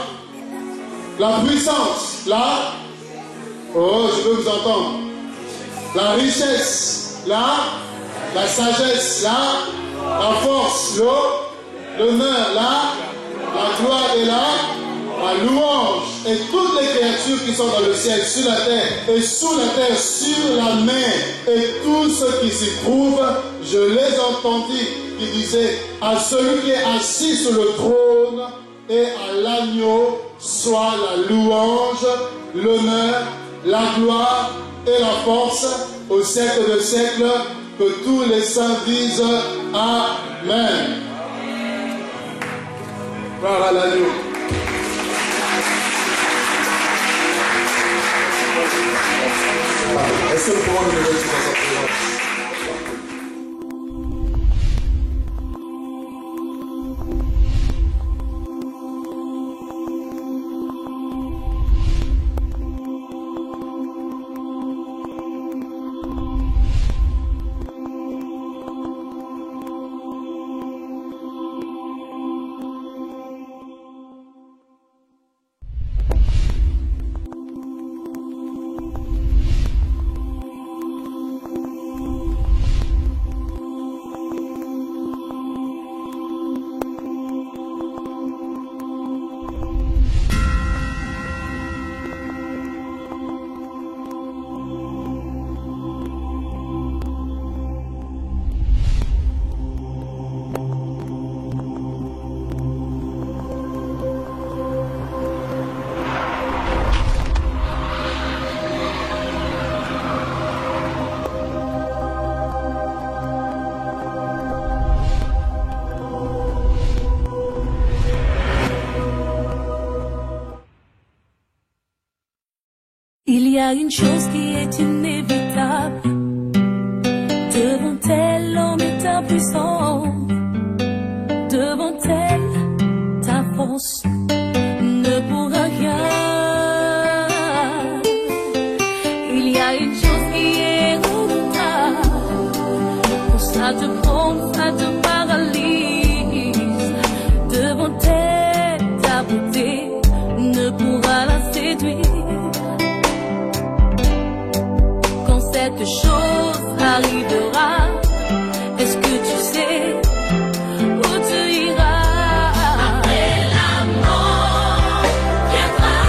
la puissance, là. Oh, je veux vous entendre. La richesse, là. La sagesse, là. La force, l'honneur, là. La gloire est là, la louange et toutes les créatures qui sont dans le ciel, sur la terre et sous la terre, sur la mer et tous ceux qui s'y trouvent, je les entendis qui disaient à celui qui est assis sur le trône et à l'agneau soit la louange, l'honneur, la gloire et la force au siècle de siècle, que tous les saints disent Amen. Gloire à l'agneau. Est-ce que nous pouvons nous lever dans sa présence? une chose qui est inévitable. Devant elle, l'homme est impuissant. Devant elle, ta force ne pourra rien. Il y a une chose qui est redoutable. Quand ça te prend, ça te paralyse. Devant elle, ta beauté ne pourra la séduire. Quand cette chose arrivera, est-ce que tu sais où tu iras? Après la mort viendra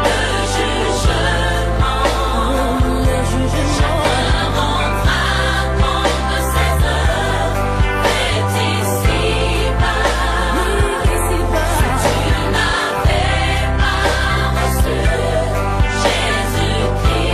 le jugement. Le jugement. Chacun rendra compte de ses œuvres faites ici-bas. Si tu n'avais pas reçu Jésus-Christ,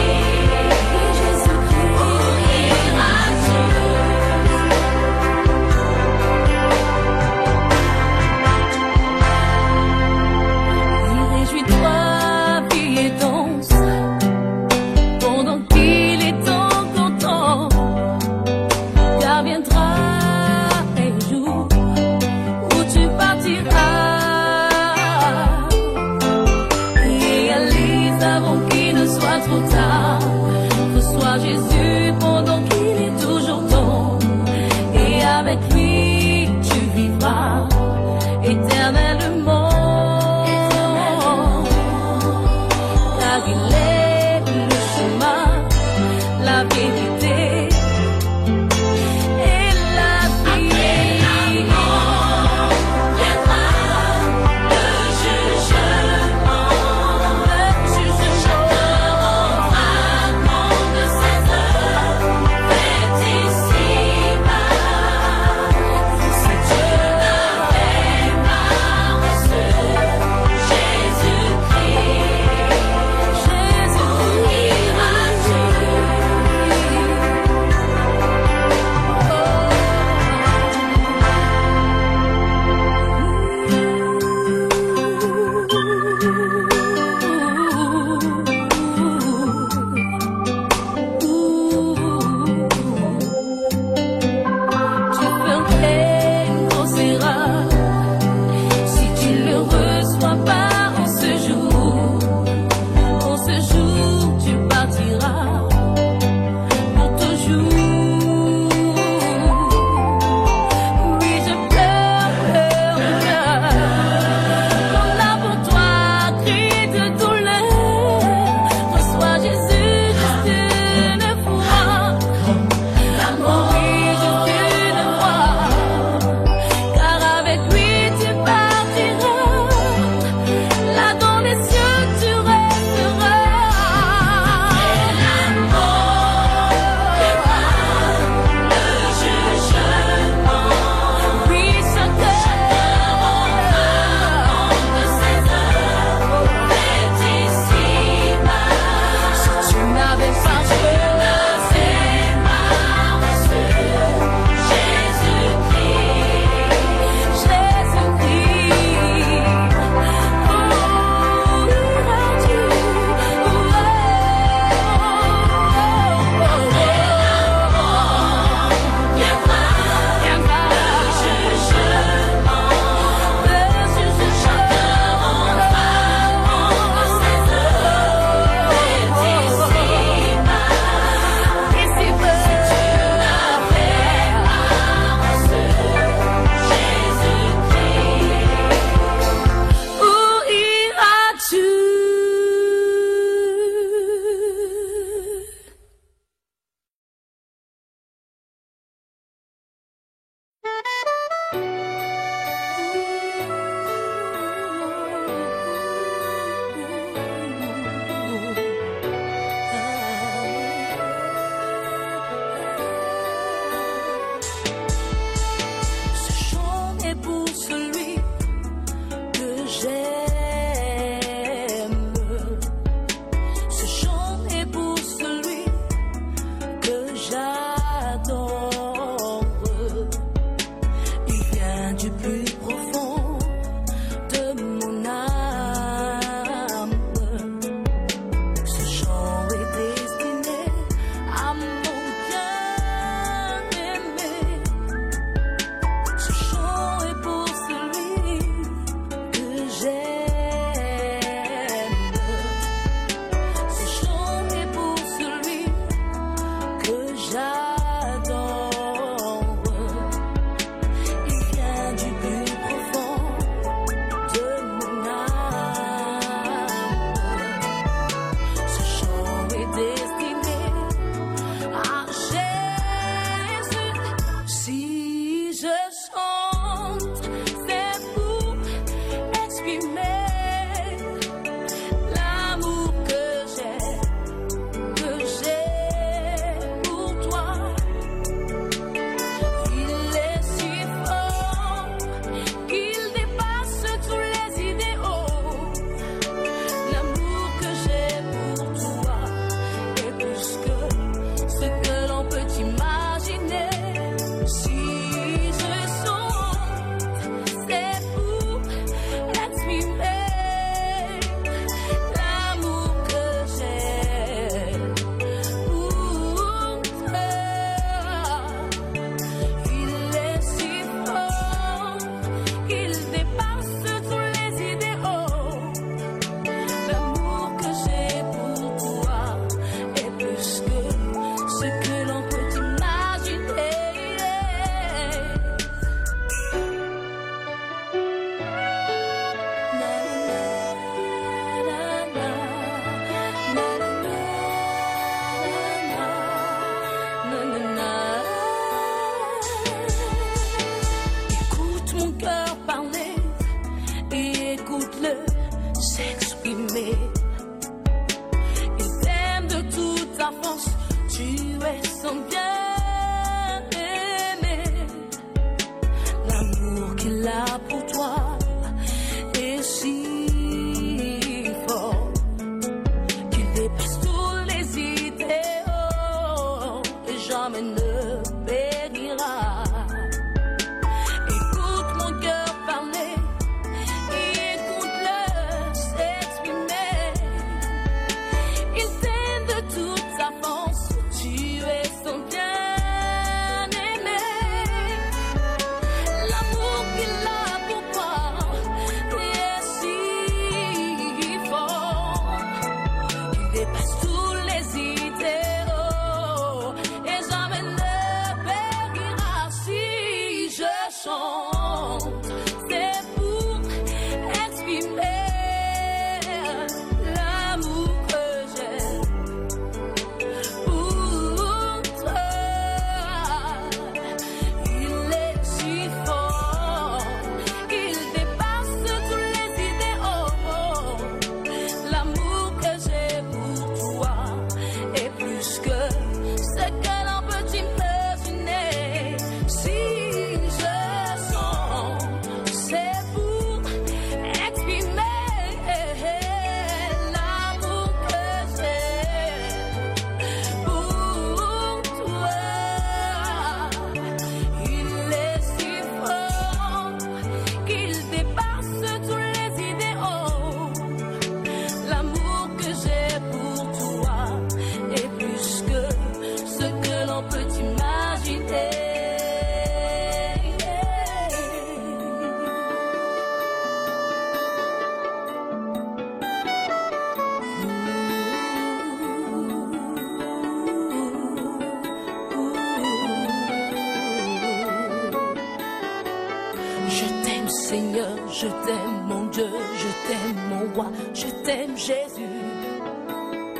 Seigneur, je t'aime, mon Dieu, je t'aime, mon roi, je t'aime, Jésus.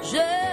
Je